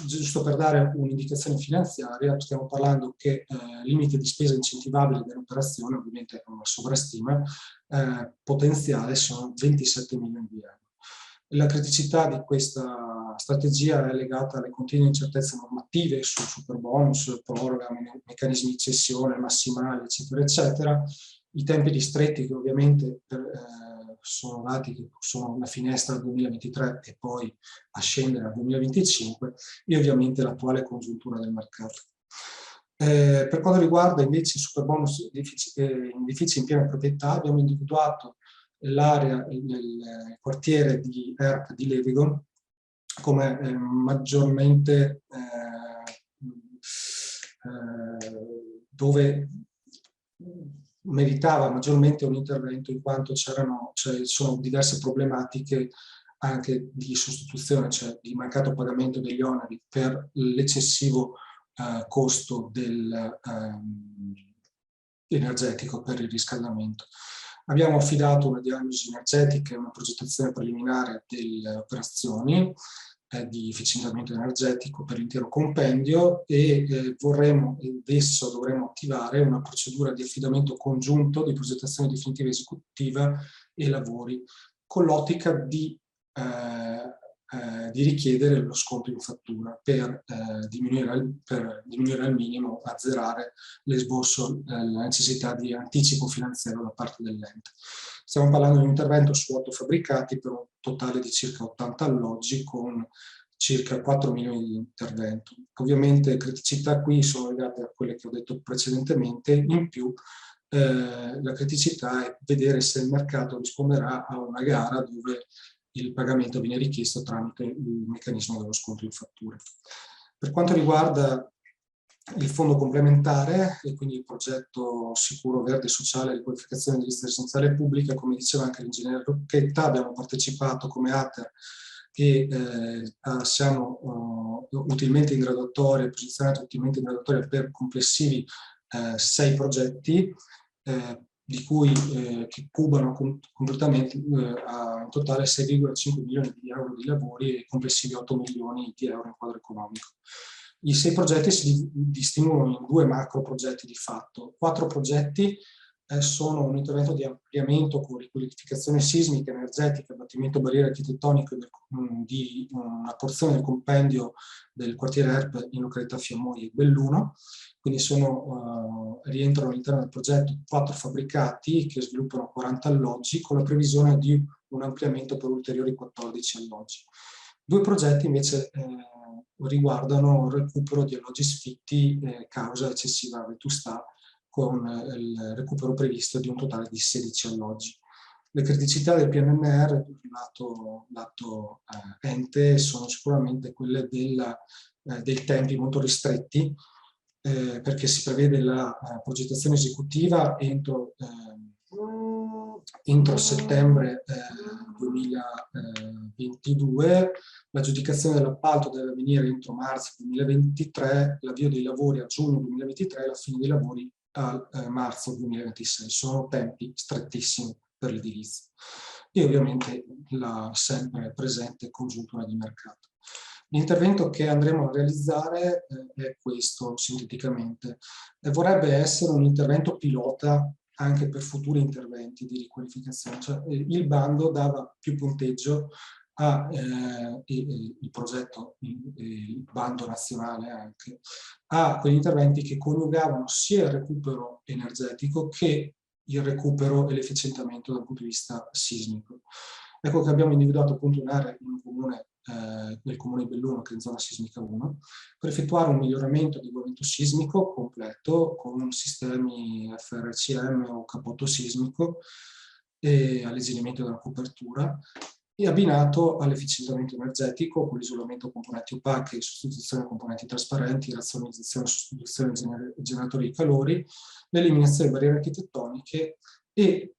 Giusto per dare un'indicazione finanziaria, stiamo parlando che limite di spesa incentivabile dell'operazione, ovviamente è una sovrastima, potenziale sono 27 milioni di euro. La criticità di questa strategia è legata alle continue incertezze normative sul superbonus, proroga, meccanismi di cessione massimali, eccetera, eccetera. I tempi ristretti che ovviamente sono dati, che sono una finestra al 2023 e poi a scendere al 2025, e ovviamente l'attuale congiuntura del mercato. Per quanto riguarda invece i superbonus in edifici in piena proprietà, abbiamo individuato l'area nel quartiere di ERP di Levigon come maggiormente dove meritava maggiormente un intervento, in quanto ci sono diverse problematiche anche di sostituzione, cioè di mancato pagamento degli oneri per l'eccessivo costo energetico per il riscaldamento. Abbiamo affidato una diagnosi energetica e una progettazione preliminare delle operazioni di efficientamento energetico per l'intero compendio e adesso dovremo attivare una procedura di affidamento congiunto di progettazione definitiva esecutiva e lavori, con l'ottica di richiedere lo sconto in fattura per diminuire al minimo, azzerare l'esborso, la necessità di anticipo finanziario da parte dell'ente. Stiamo parlando di un intervento su 8 fabbricati per un totale di circa 80 alloggi con circa 4 milioni di intervento. Ovviamente criticità qui sono legate a quelle che ho detto precedentemente, in più la criticità è vedere se il mercato risponderà a una gara dove il pagamento viene richiesto tramite il meccanismo dello sconto in fattura. Per quanto riguarda il fondo complementare e quindi il progetto sicuro verde sociale e riqualificazione dell'edilizia residenziale pubblica, come diceva anche l'ingegnere Lucchetta, abbiamo partecipato come ATER e siamo utilmente in graduatoria, posizionati utilmente in graduatoria per complessivi 6 progetti, di cui che cubano completamente in totale 6,5 milioni di euro di lavori e complessivi 8 milioni di euro in quadro economico. I 6 progetti si distinguono in 2 macro progetti di fatto. 4 progetti sono un intervento di ampliamento con riqualificazione sismica, energetica, abbattimento barriere architettoniche di una porzione del compendio del quartiere ERP in località Fiammoi e Belluno. Quindi rientrano all'interno del progetto 4 fabbricati che sviluppano 40 alloggi con la previsione di un ampliamento per ulteriori 14 alloggi. 2 progetti invece riguardano il recupero di alloggi sfitti causa eccessiva vetustà, con il recupero previsto di un totale di 16 alloggi. Le criticità del PNRR, lato ente, sono sicuramente quelle dei tempi molto ristretti, perché si prevede la progettazione esecutiva entro settembre 2022, l'aggiudicazione dell'appalto deve avvenire entro marzo 2023, l'avvio dei lavori a giugno 2023 e la fine dei lavori a marzo 2026. Sono tempi strettissimi per l'edilizia. E ovviamente la sempre presente congiuntura di mercato. L'intervento che andremo a realizzare è questo, sinteticamente. Vorrebbe essere un intervento pilota anche per futuri interventi di riqualificazione. Cioè, il bando dava più punteggio il progetto, il bando nazionale anche, a quegli interventi che coniugavano sia il recupero energetico che il recupero e l'efficientamento dal punto di vista sismico. Ecco che abbiamo individuato appunto un'area in un comune, nel comune di Belluno, che è in zona sismica 1, per effettuare un miglioramento di adeguamento sismico completo con sistemi FRCM o cappotto sismico e alleggerimento della copertura, e abbinato all'efficientamento energetico con l'isolamento componenti opache, sostituzione componenti trasparenti, razionalizzazione e sostituzione generatori di calori, l'eliminazione di barriere architettoniche e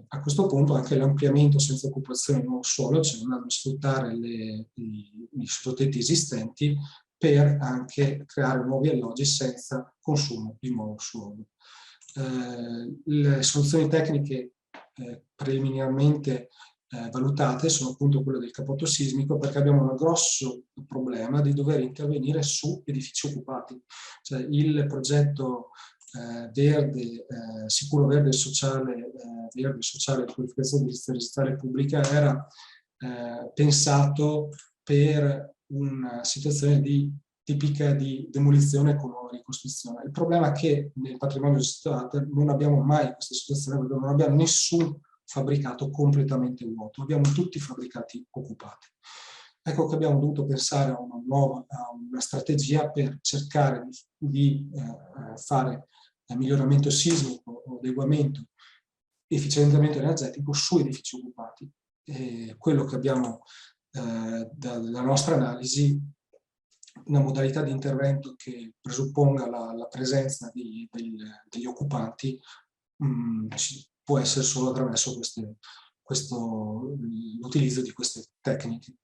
a questo punto anche l'ampliamento senza occupazione di nuovo suolo, cioè andando a sfruttare i sottotetti esistenti per anche creare nuovi alloggi senza consumo di nuovo suolo. Le soluzioni tecniche preliminarmente valutate sono appunto quelle del cappotto sismico, perché abbiamo un grosso problema di dover intervenire su edifici occupati. Cioè il progetto verde, sicuro verde e sociale di qualificazione edilizia residenziale pubblica era pensato per una situazione tipica di demolizione con nuova ricostruzione. Il problema è che nel patrimonio gestito non abbiamo mai questa situazione, perché non abbiamo nessun fabbricato completamente vuoto, abbiamo tutti i fabbricati occupati. Ecco che abbiamo dovuto pensare a una strategia per cercare di fare miglioramento sismico o adeguamento e efficientamento energetico su edifici occupati. Quello che abbiamo dalla nostra analisi, una modalità di intervento che presupponga la presenza degli occupanti può essere solo attraverso l'utilizzo di queste tecniche.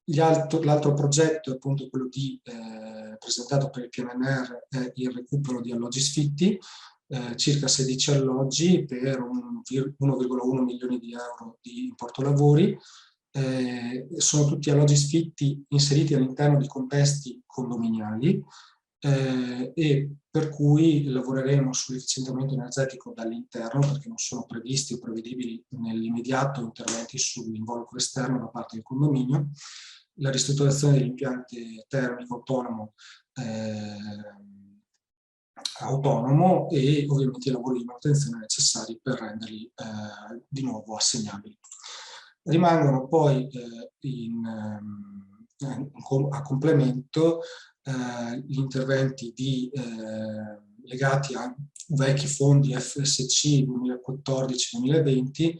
L'altro progetto è appunto quello presentato per il PNRR, è il recupero di alloggi sfitti, circa 16 alloggi per 1,1 milioni di euro di importo lavori. Sono tutti alloggi sfitti inseriti all'interno di contesti condominiali, e per cui lavoreremo sull'efficientamento energetico dall'interno, perché non sono previsti o prevedibili nell'immediato interventi sull'involucro esterno da parte del condominio, la ristrutturazione dell'impianto termico autonomo e ovviamente i lavori di manutenzione necessari per renderli di nuovo assegnabili. Rimangono poi a complemento gli interventi legati a vecchi fondi FSC 2014-2020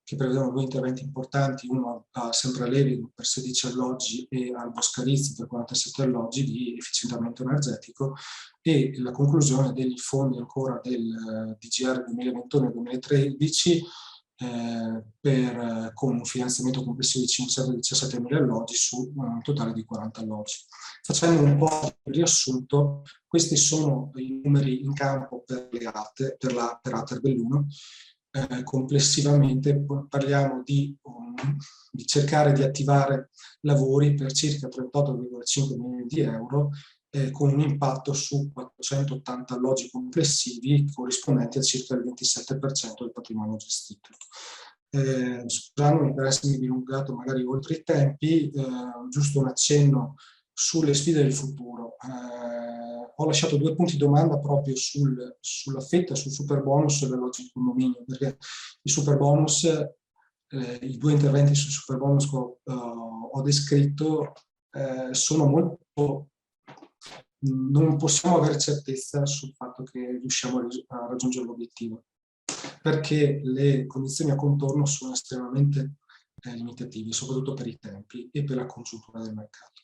che prevedono due interventi importanti, uno sempre a Levigo per 16 alloggi e al Boscarizzi per 47 alloggi di efficientamento energetico, e la conclusione degli fondi ancora del DGR 2021-2013 con un finanziamento complessivo di 517.000 alloggi su un totale di 40 alloggi. Facendo un po' di riassunto, questi sono i numeri in campo per Ater Belluno. Complessivamente parliamo di cercare di attivare lavori per circa 38,5 milioni di euro, con un impatto su 480 alloggi complessivi corrispondenti a circa il 27% del patrimonio gestito. Scusatemi per essermi dilungato magari oltre i tempi, giusto un accenno sulle sfide del futuro. Ho lasciato due punti di domanda proprio sulla fetta, sul superbonus e l'alloggi di condominio, perché il superbonus, i due interventi sul superbonus che ho descritto sono molto... Non possiamo avere certezza sul fatto che riusciamo a raggiungere l'obiettivo. perché le condizioni a contorno sono estremamente limitative, soprattutto per i tempi e per la congiuntura del mercato.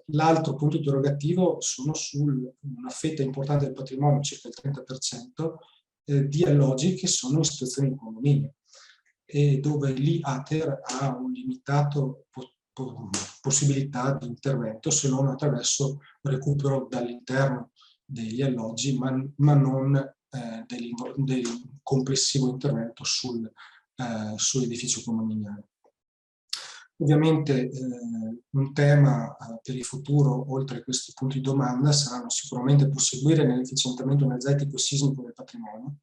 L'altro punto interrogativo sono su una fetta importante del patrimonio, circa il 30%, di alloggi che sono in situazioni di condominio, e dove l'IATER ha un limitato possibilità di intervento, se non attraverso recupero dall'interno degli alloggi, ma non del complessivo intervento sull'edificio condominiale. Ovviamente un tema per il futuro, oltre a questi punti di domanda, saranno sicuramente proseguire nell'efficientamento energetico e sismico del patrimonio.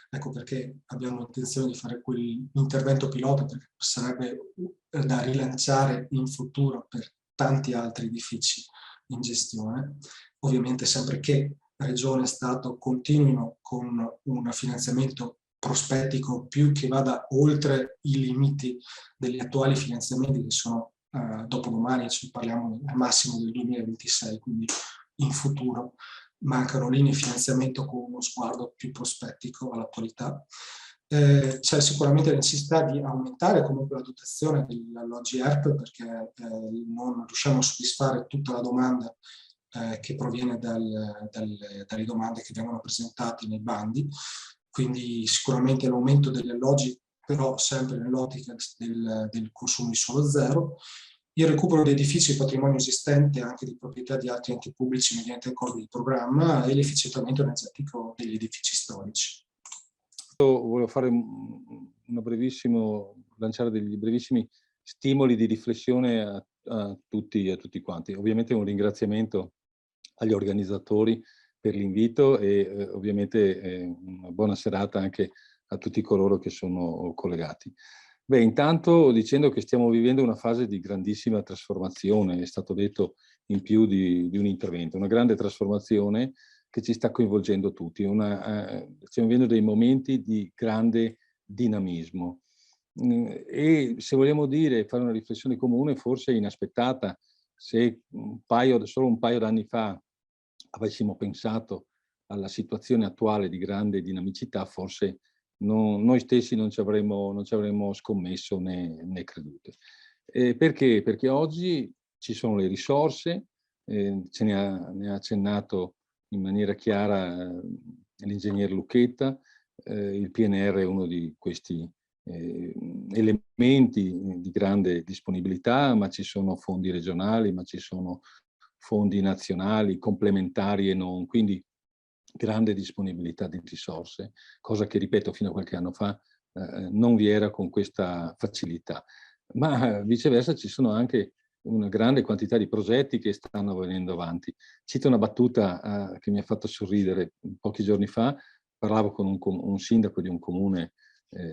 Ecco perché abbiamo intenzione di fare quell'intervento pilota, perché sarebbe da rilanciare in futuro per tanti altri edifici in gestione. Ovviamente sempre che Regione e Stato continuino con un finanziamento prospettico più che vada oltre i limiti degli attuali finanziamenti, che sono dopodomani, parliamo al massimo del 2026, quindi in futuro mancano linee di finanziamento con uno sguardo più prospettico all'attualità. C'è sicuramente la necessità di aumentare comunque la dotazione degli alloggi ERP, perché non riusciamo a soddisfare tutta la domanda che proviene dalle domande che vengono presentate nei bandi. Quindi sicuramente l'aumento degli alloggi, però sempre nell'ottica del consumo di suolo zero, il recupero di edifici e patrimonio esistente anche di proprietà di altri enti pubblici mediante accordi di programma, e l'efficientamento energetico degli edifici storici.
Volevo fare lanciare degli brevissimi stimoli di riflessione a tutti quanti. Ovviamente un ringraziamento agli organizzatori per l'invito e ovviamente una buona serata anche a tutti coloro che sono collegati. Beh, intanto dicendo che stiamo vivendo una fase di grandissima trasformazione, è stato detto in più di un intervento, una grande trasformazione che ci sta coinvolgendo tutti. Stiamo vivendo dei momenti di grande dinamismo. E se vogliamo fare una riflessione comune, forse inaspettata, se solo un paio d'anni fa avessimo pensato alla situazione attuale di grande dinamicità, forse noi stessi non ci avremmo scommesso né credute. Perché? Perché oggi ci sono le risorse, ne ha accennato in maniera chiara l'ingegner Lucchetta, il PNR è uno di questi elementi di grande disponibilità, ma ci sono fondi regionali, ma ci sono fondi nazionali, complementari e non, quindi grande disponibilità di risorse, cosa che, ripeto, fino a qualche anno fa non vi era con questa facilità. Ma viceversa ci sono anche una grande quantità di progetti che stanno venendo avanti. Cito una battuta che mi ha fatto sorridere. Pochi giorni fa parlavo con un sindaco di un comune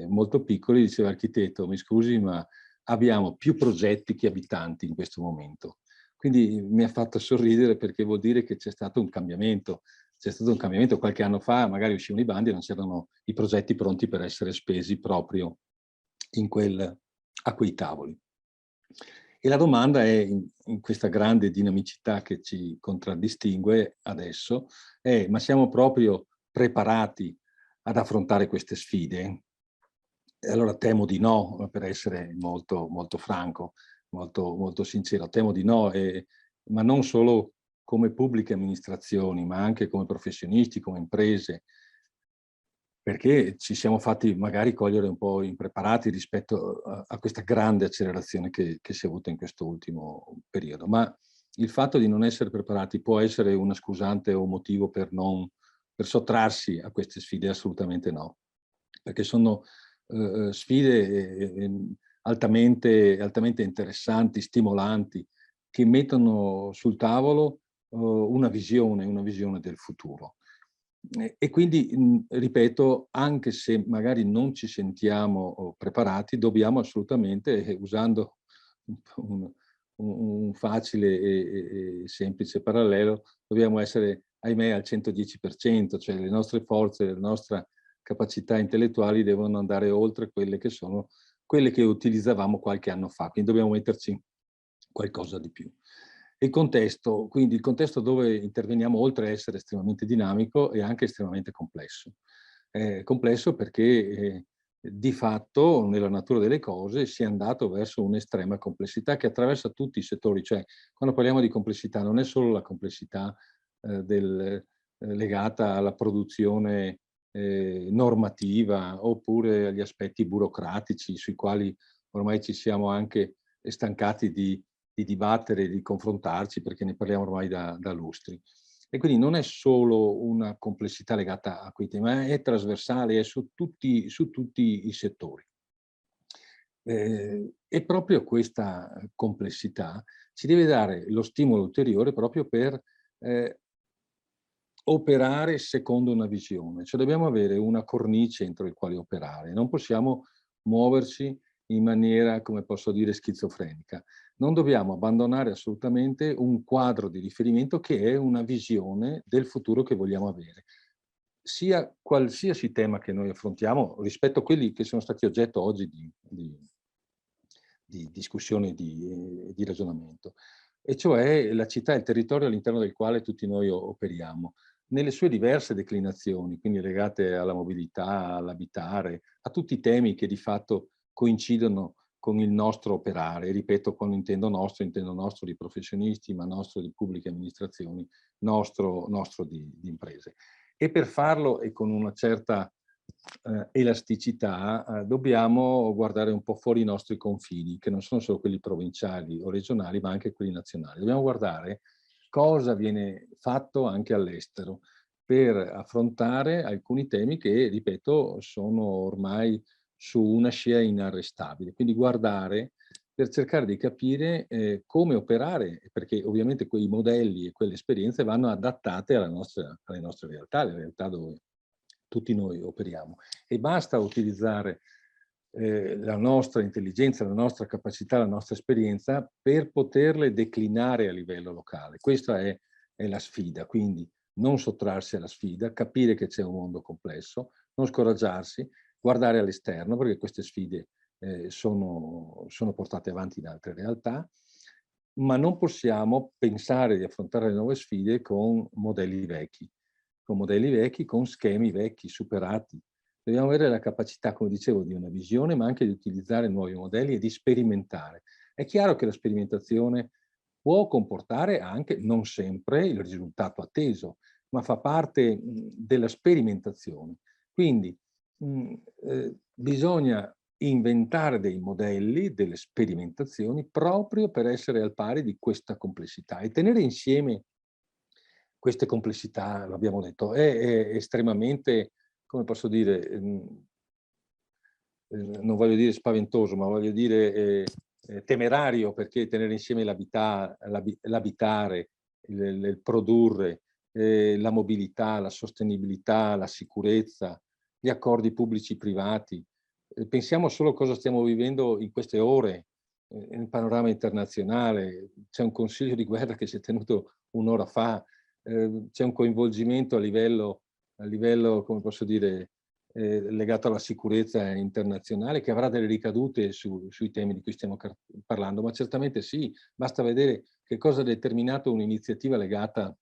molto piccolo, e diceva: architetto, mi scusi, ma abbiamo più progetti che abitanti in questo momento. Quindi mi ha fatto sorridere, perché vuol dire che c'è stato un cambiamento. C'è stato un cambiamento qualche anno fa, magari uscivano i bandi e non c'erano i progetti pronti per essere spesi proprio a quei tavoli. E la domanda è, in questa grande dinamicità che ci contraddistingue adesso, ma siamo proprio preparati ad affrontare queste sfide? E allora temo di no, per essere molto, molto franco, molto sincero, temo di no, ma non solo come pubbliche amministrazioni, ma anche come professionisti, come imprese, perché ci siamo fatti magari cogliere un po' impreparati rispetto a questa grande accelerazione che si è avuta in questo ultimo periodo. Ma il fatto di non essere preparati può essere una scusante o un motivo per sottrarsi a queste sfide? Assolutamente no, perché sono sfide altamente interessanti, stimolanti, che mettono sul tavolo una visione del futuro. E quindi, ripeto, anche se magari non ci sentiamo preparati, dobbiamo assolutamente, usando un facile e semplice parallelo, dobbiamo essere, ahimè, al 110%, cioè le nostre forze, la nostra capacità intellettuali devono andare oltre quelle che utilizzavamo qualche anno fa, quindi dobbiamo metterci qualcosa di più. Quindi il contesto dove interveniamo, oltre a essere estremamente dinamico, è anche estremamente complesso. È complesso perché di fatto nella natura delle cose si è andato verso un'estrema complessità che attraversa tutti i settori. Cioè, quando parliamo di complessità non è solo la complessità legata alla produzione normativa oppure agli aspetti burocratici sui quali ormai ci siamo anche stancati di dibattere, di confrontarci, perché ne parliamo ormai da lustri. E quindi non è solo una complessità legata a quei temi, ma è trasversale, è su tutti i settori. E proprio questa complessità ci deve dare lo stimolo ulteriore proprio per operare secondo una visione. Cioè dobbiamo avere una cornice entro il quale operare, non possiamo muoverci in maniera, come posso dire, schizofrenica. Non dobbiamo abbandonare assolutamente un quadro di riferimento che è una visione del futuro che vogliamo avere. Sia qualsiasi tema che noi affrontiamo rispetto a quelli che sono stati oggetto oggi di discussione e di ragionamento, e cioè la città e il territorio all'interno del quale tutti noi operiamo, nelle sue diverse declinazioni, quindi legate alla mobilità, all'abitare, a tutti i temi che di fatto coincidono con il nostro operare. Ripeto, quando intendo nostro di professionisti, ma nostro di pubbliche amministrazioni, nostro di imprese. E per farlo e con una certa elasticità dobbiamo guardare un po' fuori i nostri confini, che non sono solo quelli provinciali o regionali, ma anche quelli nazionali. Dobbiamo guardare cosa viene fatto anche all'estero per affrontare alcuni temi che, ripeto, sono ormai su una scia inarrestabile. Quindi guardare per cercare di capire come operare, perché ovviamente quei modelli e quelle esperienze vanno adattate alle nostre realtà, le realtà dove tutti noi operiamo. E basta utilizzare la nostra intelligenza, la nostra capacità, la nostra esperienza per poterle declinare a livello locale. Questa è la sfida, quindi non sottrarsi alla sfida, capire che c'è un mondo complesso, non scoraggiarsi, guardare all'esterno, perché queste sfide sono portate avanti in altre realtà, ma non possiamo pensare di affrontare le nuove sfide con modelli vecchi, con schemi vecchi, superati. Dobbiamo avere la capacità, come dicevo, di una visione, ma anche di utilizzare nuovi modelli e di sperimentare. È chiaro che la sperimentazione può comportare anche, non sempre, il risultato atteso, ma fa parte della sperimentazione. Quindi bisogna inventare dei modelli, delle sperimentazioni, proprio per essere al pari di questa complessità e tenere insieme queste complessità, l'abbiamo detto, è estremamente, come posso dire, non voglio dire spaventoso, ma voglio dire temerario, perché tenere insieme l'abitare, il produrre, la mobilità, la sostenibilità, la sicurezza, gli accordi pubblici-privati. Pensiamo solo a cosa stiamo vivendo in queste ore nel panorama internazionale. C'è un consiglio di guerra che si è tenuto un'ora fa, c'è un coinvolgimento a livello, come posso dire, legato alla sicurezza internazionale che avrà delle ricadute sui temi di cui stiamo parlando, ma certamente sì, basta vedere che cosa ha determinato un'iniziativa legata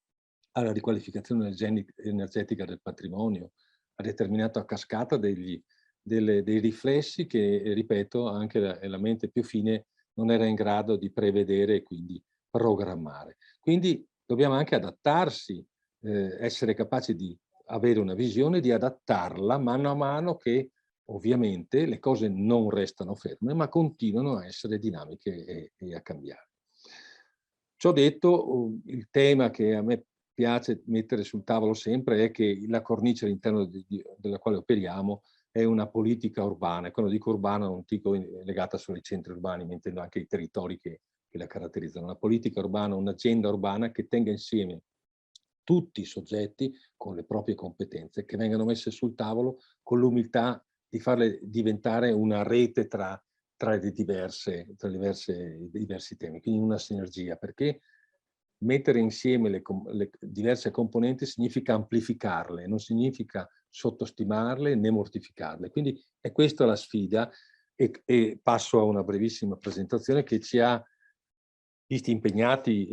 alla riqualificazione energetica del patrimonio, ha determinato a cascata dei riflessi che, ripeto, anche la mente più fine non era in grado di prevedere e quindi programmare. Quindi dobbiamo anche adattarsi, essere capaci di avere una visione, di adattarla mano a mano che ovviamente le cose non restano ferme, ma continuano a essere dinamiche e a cambiare. Ciò detto, il tema che a me piace mettere sul tavolo sempre è che la cornice all'interno della quale operiamo è una politica urbana. E quando dico urbana non dico legata solo ai centri urbani, ma intendo anche ai territori che la caratterizzano. Una politica urbana, un'agenda urbana che tenga insieme tutti i soggetti con le proprie competenze, che vengano messe sul tavolo con l'umiltà di farle diventare una rete tra i diversi temi, quindi una sinergia, perché mettere insieme le diverse componenti significa amplificarle, non significa sottostimarle né mortificarle. Quindi è questa la sfida e passo a una brevissima presentazione che ci ha visti impegnati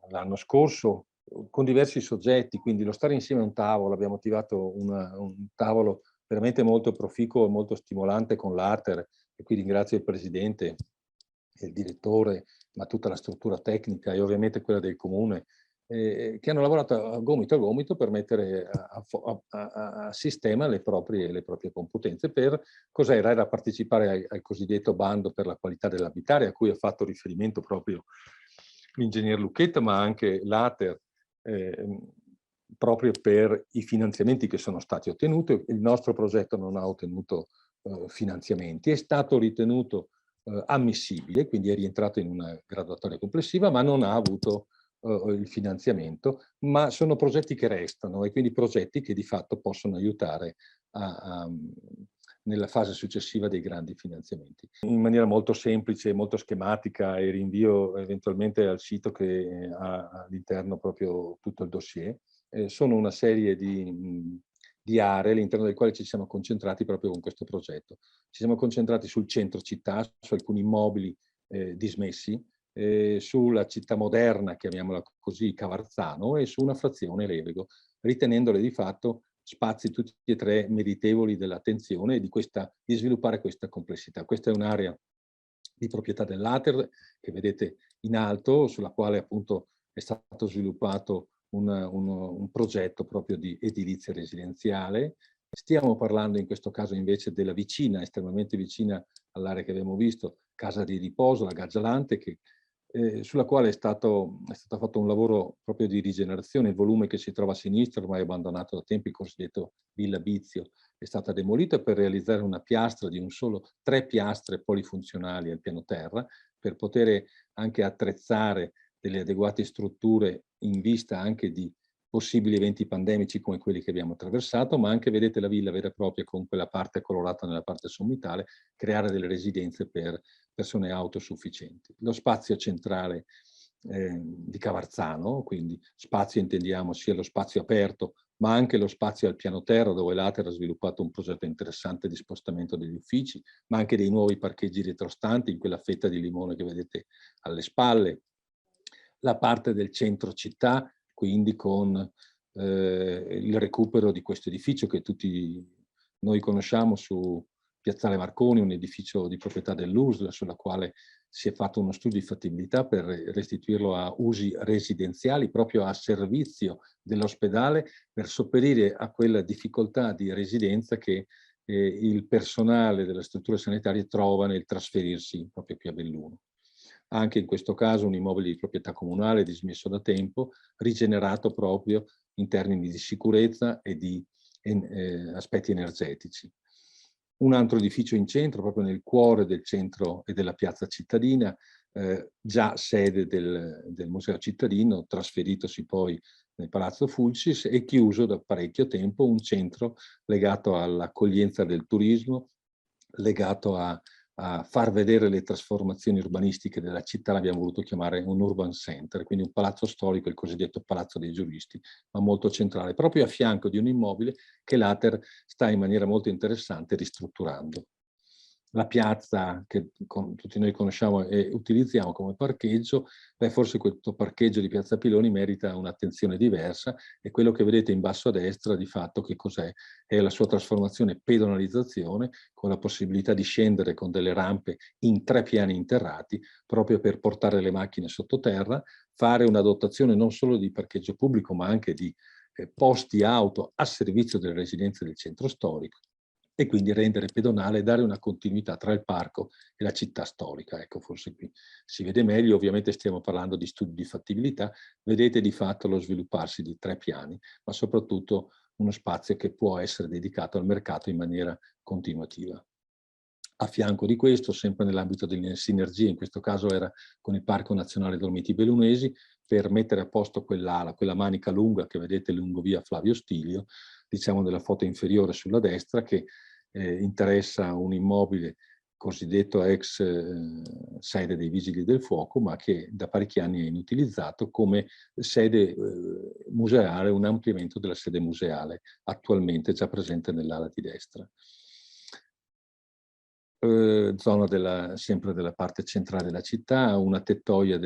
l'anno scorso con diversi soggetti, quindi lo stare insieme a un tavolo, abbiamo attivato un tavolo veramente molto proficuo e molto stimolante con l'Ater, e qui ringrazio il Presidente, il Direttore, ma tutta la struttura tecnica e ovviamente quella del Comune, che hanno lavorato a gomito per mettere a sistema le proprie competenze. Per cos'era? Era partecipare al cosiddetto bando per la qualità dell'abitare, a cui ha fatto riferimento proprio l'ingegner Lucchetta, ma anche l'Ater, proprio per i finanziamenti che sono stati ottenuti. Il nostro progetto non ha ottenuto finanziamenti, è stato ritenuto ammissibile, quindi è rientrato in una graduatoria complessiva, ma non ha avuto il finanziamento, ma sono progetti che restano e quindi progetti che di fatto possono aiutare nella fase successiva dei grandi finanziamenti. In maniera molto semplice, molto schematica, e rinvio eventualmente al sito che ha all'interno proprio tutto il dossier, sono una serie di aree all'interno delle quali ci siamo concentrati proprio con questo progetto. Ci siamo concentrati sul centro città, su alcuni immobili dismessi, sulla città moderna, chiamiamola così, Cavarzano, e su una frazione Levego, ritenendole di fatto spazi tutti e tre meritevoli dell'attenzione e di sviluppare questa complessità. Questa è un'area di proprietà dell'Ater che vedete in alto, sulla quale appunto è stato sviluppato un progetto proprio di edilizia residenziale. Stiamo parlando in questo caso invece della vicina, estremamente vicina all'area che abbiamo visto, Casa di Riposo, la Gaggialante, sulla quale è stato fatto un lavoro proprio di rigenerazione. Il volume che si trova a sinistra, ormai abbandonato da tempo, il cosiddetto Villa Bizio, è stata demolita per realizzare una piastra di 3 piastre polifunzionali al piano terra, per poter anche attrezzare delle adeguate strutture in vista anche di possibili eventi pandemici come quelli che abbiamo attraversato, ma anche, vedete, la villa vera e propria con quella parte colorata nella parte sommitale, creare delle residenze per persone autosufficienti. Lo spazio centrale di Cavarzano, quindi spazio intendiamo sia lo spazio aperto, ma anche lo spazio al piano terra, dove l'Ater ha sviluppato un progetto interessante di spostamento degli uffici, ma anche dei nuovi parcheggi retrostanti in quella fetta di limone che vedete alle spalle. La parte del centro città, quindi con il recupero di questo edificio che tutti noi conosciamo su Piazzale Marconi, un edificio di proprietà dell'USL, sulla quale si è fatto uno studio di fattibilità per restituirlo a usi residenziali, proprio a servizio dell'ospedale, per sopperire a quella difficoltà di residenza che il personale delle strutture sanitarie trova nel trasferirsi proprio qui a Belluno. Anche in questo caso un immobile di proprietà comunale dismesso da tempo, rigenerato proprio in termini di sicurezza e di aspetti energetici. Un altro edificio in centro, proprio nel cuore del centro e della piazza cittadina, già sede del Museo Cittadino, trasferitosi poi nel Palazzo Fulcis e chiuso da parecchio tempo, un centro legato all'accoglienza del turismo, legato a far vedere le trasformazioni urbanistiche della città. L'abbiamo voluto chiamare un urban center, quindi un palazzo storico, il cosiddetto Palazzo dei Giuristi, ma molto centrale, proprio a fianco di un immobile che l'Ater sta in maniera molto interessante ristrutturando. La piazza che tutti noi conosciamo e utilizziamo come parcheggio, forse questo parcheggio di Piazza Piloni merita un'attenzione diversa, e quello che vedete in basso a destra di fatto che cos'è? È la sua trasformazione pedonalizzazione, con la possibilità di scendere con delle rampe in 3 piani interrati, proprio per portare le macchine sottoterra, fare una dotazione non solo di parcheggio pubblico, ma anche di posti auto a servizio delle residenze del centro storico, e quindi rendere pedonale e dare una continuità tra il parco e la città storica. Ecco, forse qui si vede meglio. Ovviamente stiamo parlando di studi di fattibilità. Vedete di fatto lo svilupparsi di 3 piani, ma soprattutto uno spazio che può essere dedicato al mercato in maniera continuativa. A fianco di questo, sempre nell'ambito delle sinergie, in questo caso era con il Parco Nazionale Dolomiti Bellunesi, per mettere a posto quell'ala, quella manica lunga che vedete lungo via Flavio Stilio, diciamo nella foto inferiore sulla destra, che interessa un immobile cosiddetto ex sede dei Vigili del Fuoco, ma che da parecchi anni è inutilizzato come sede museale, un ampliamento della sede museale attualmente già presente nell'ala di destra. Zona sempre della parte centrale della città, una tettoia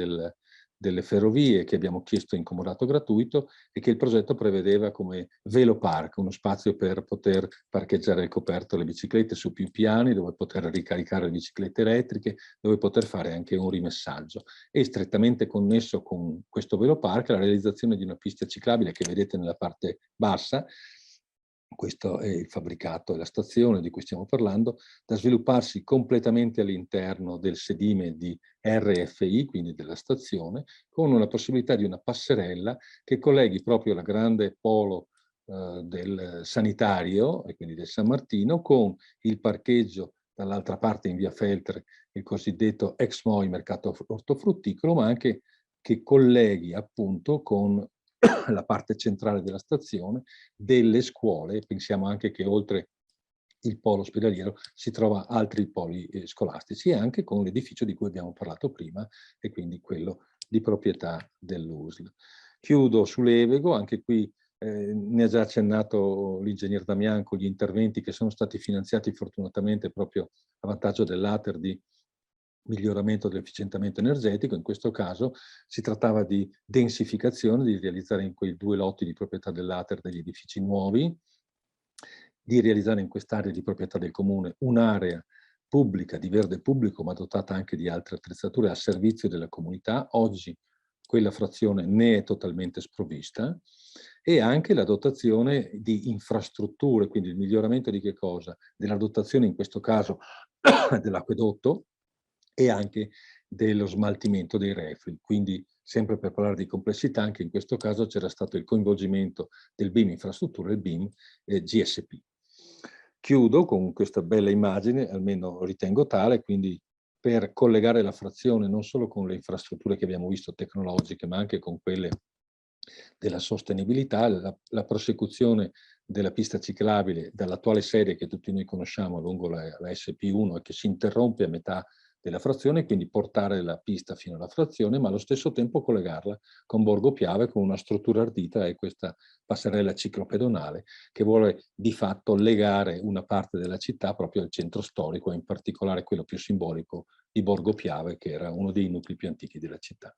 delle ferrovie che abbiamo chiesto in comodato gratuito e che il progetto prevedeva come velopark, uno spazio per poter parcheggiare al coperto le biciclette su più piani, dove poter ricaricare le biciclette elettriche, dove poter fare anche un rimessaggio. E strettamente connesso con questo velopark la realizzazione di una pista ciclabile che vedete nella parte bassa. Questo è il fabbricato e la stazione di cui stiamo parlando, da svilupparsi completamente all'interno del sedime di RFI, quindi della stazione, con la possibilità di una passerella che colleghi proprio la grande polo del sanitario, e quindi del San Martino, con il parcheggio dall'altra parte in via Feltre, il cosiddetto ex MOI mercato ortofrutticolo, ma anche che colleghi appunto con la parte centrale della stazione, delle scuole. Pensiamo anche che oltre il polo ospedaliero si trova altri poli scolastici, e anche con l'edificio di cui abbiamo parlato prima, e quindi quello di proprietà dell'USL. Chiudo sull'Evego, anche qui ne ha già accennato l'ingegner Damian, con gli interventi che sono stati finanziati fortunatamente proprio a vantaggio dell'ATER di miglioramento dell'efficientamento energetico. In questo caso si trattava di densificazione, di realizzare in quei 2 lotti di proprietà dell'ATER degli edifici nuovi, di realizzare in quest'area di proprietà del comune un'area pubblica, di verde pubblico, ma dotata anche di altre attrezzature a servizio della comunità. Oggi quella frazione ne è totalmente sprovvista, e anche la dotazione di infrastrutture, quindi il miglioramento di che cosa? Della dotazione, in questo caso, dell'acquedotto, e anche dello smaltimento dei reflui. Quindi, sempre per parlare di complessità, anche in questo caso c'era stato il coinvolgimento del BIM Infrastrutture e il BIM GSP. Chiudo con questa bella immagine, almeno ritengo tale, quindi per collegare la frazione non solo con le infrastrutture che abbiamo visto tecnologiche, ma anche con quelle della sostenibilità, la prosecuzione della pista ciclabile dall'attuale sede che tutti noi conosciamo lungo la SP1 e che si interrompe a metà della frazione, quindi portare la pista fino alla frazione, ma allo stesso tempo collegarla con Borgo Piave con una struttura ardita e questa passerella ciclopedonale che vuole di fatto legare una parte della città proprio al centro storico, e in particolare quello più simbolico di Borgo Piave, che era uno dei nuclei più antichi della città.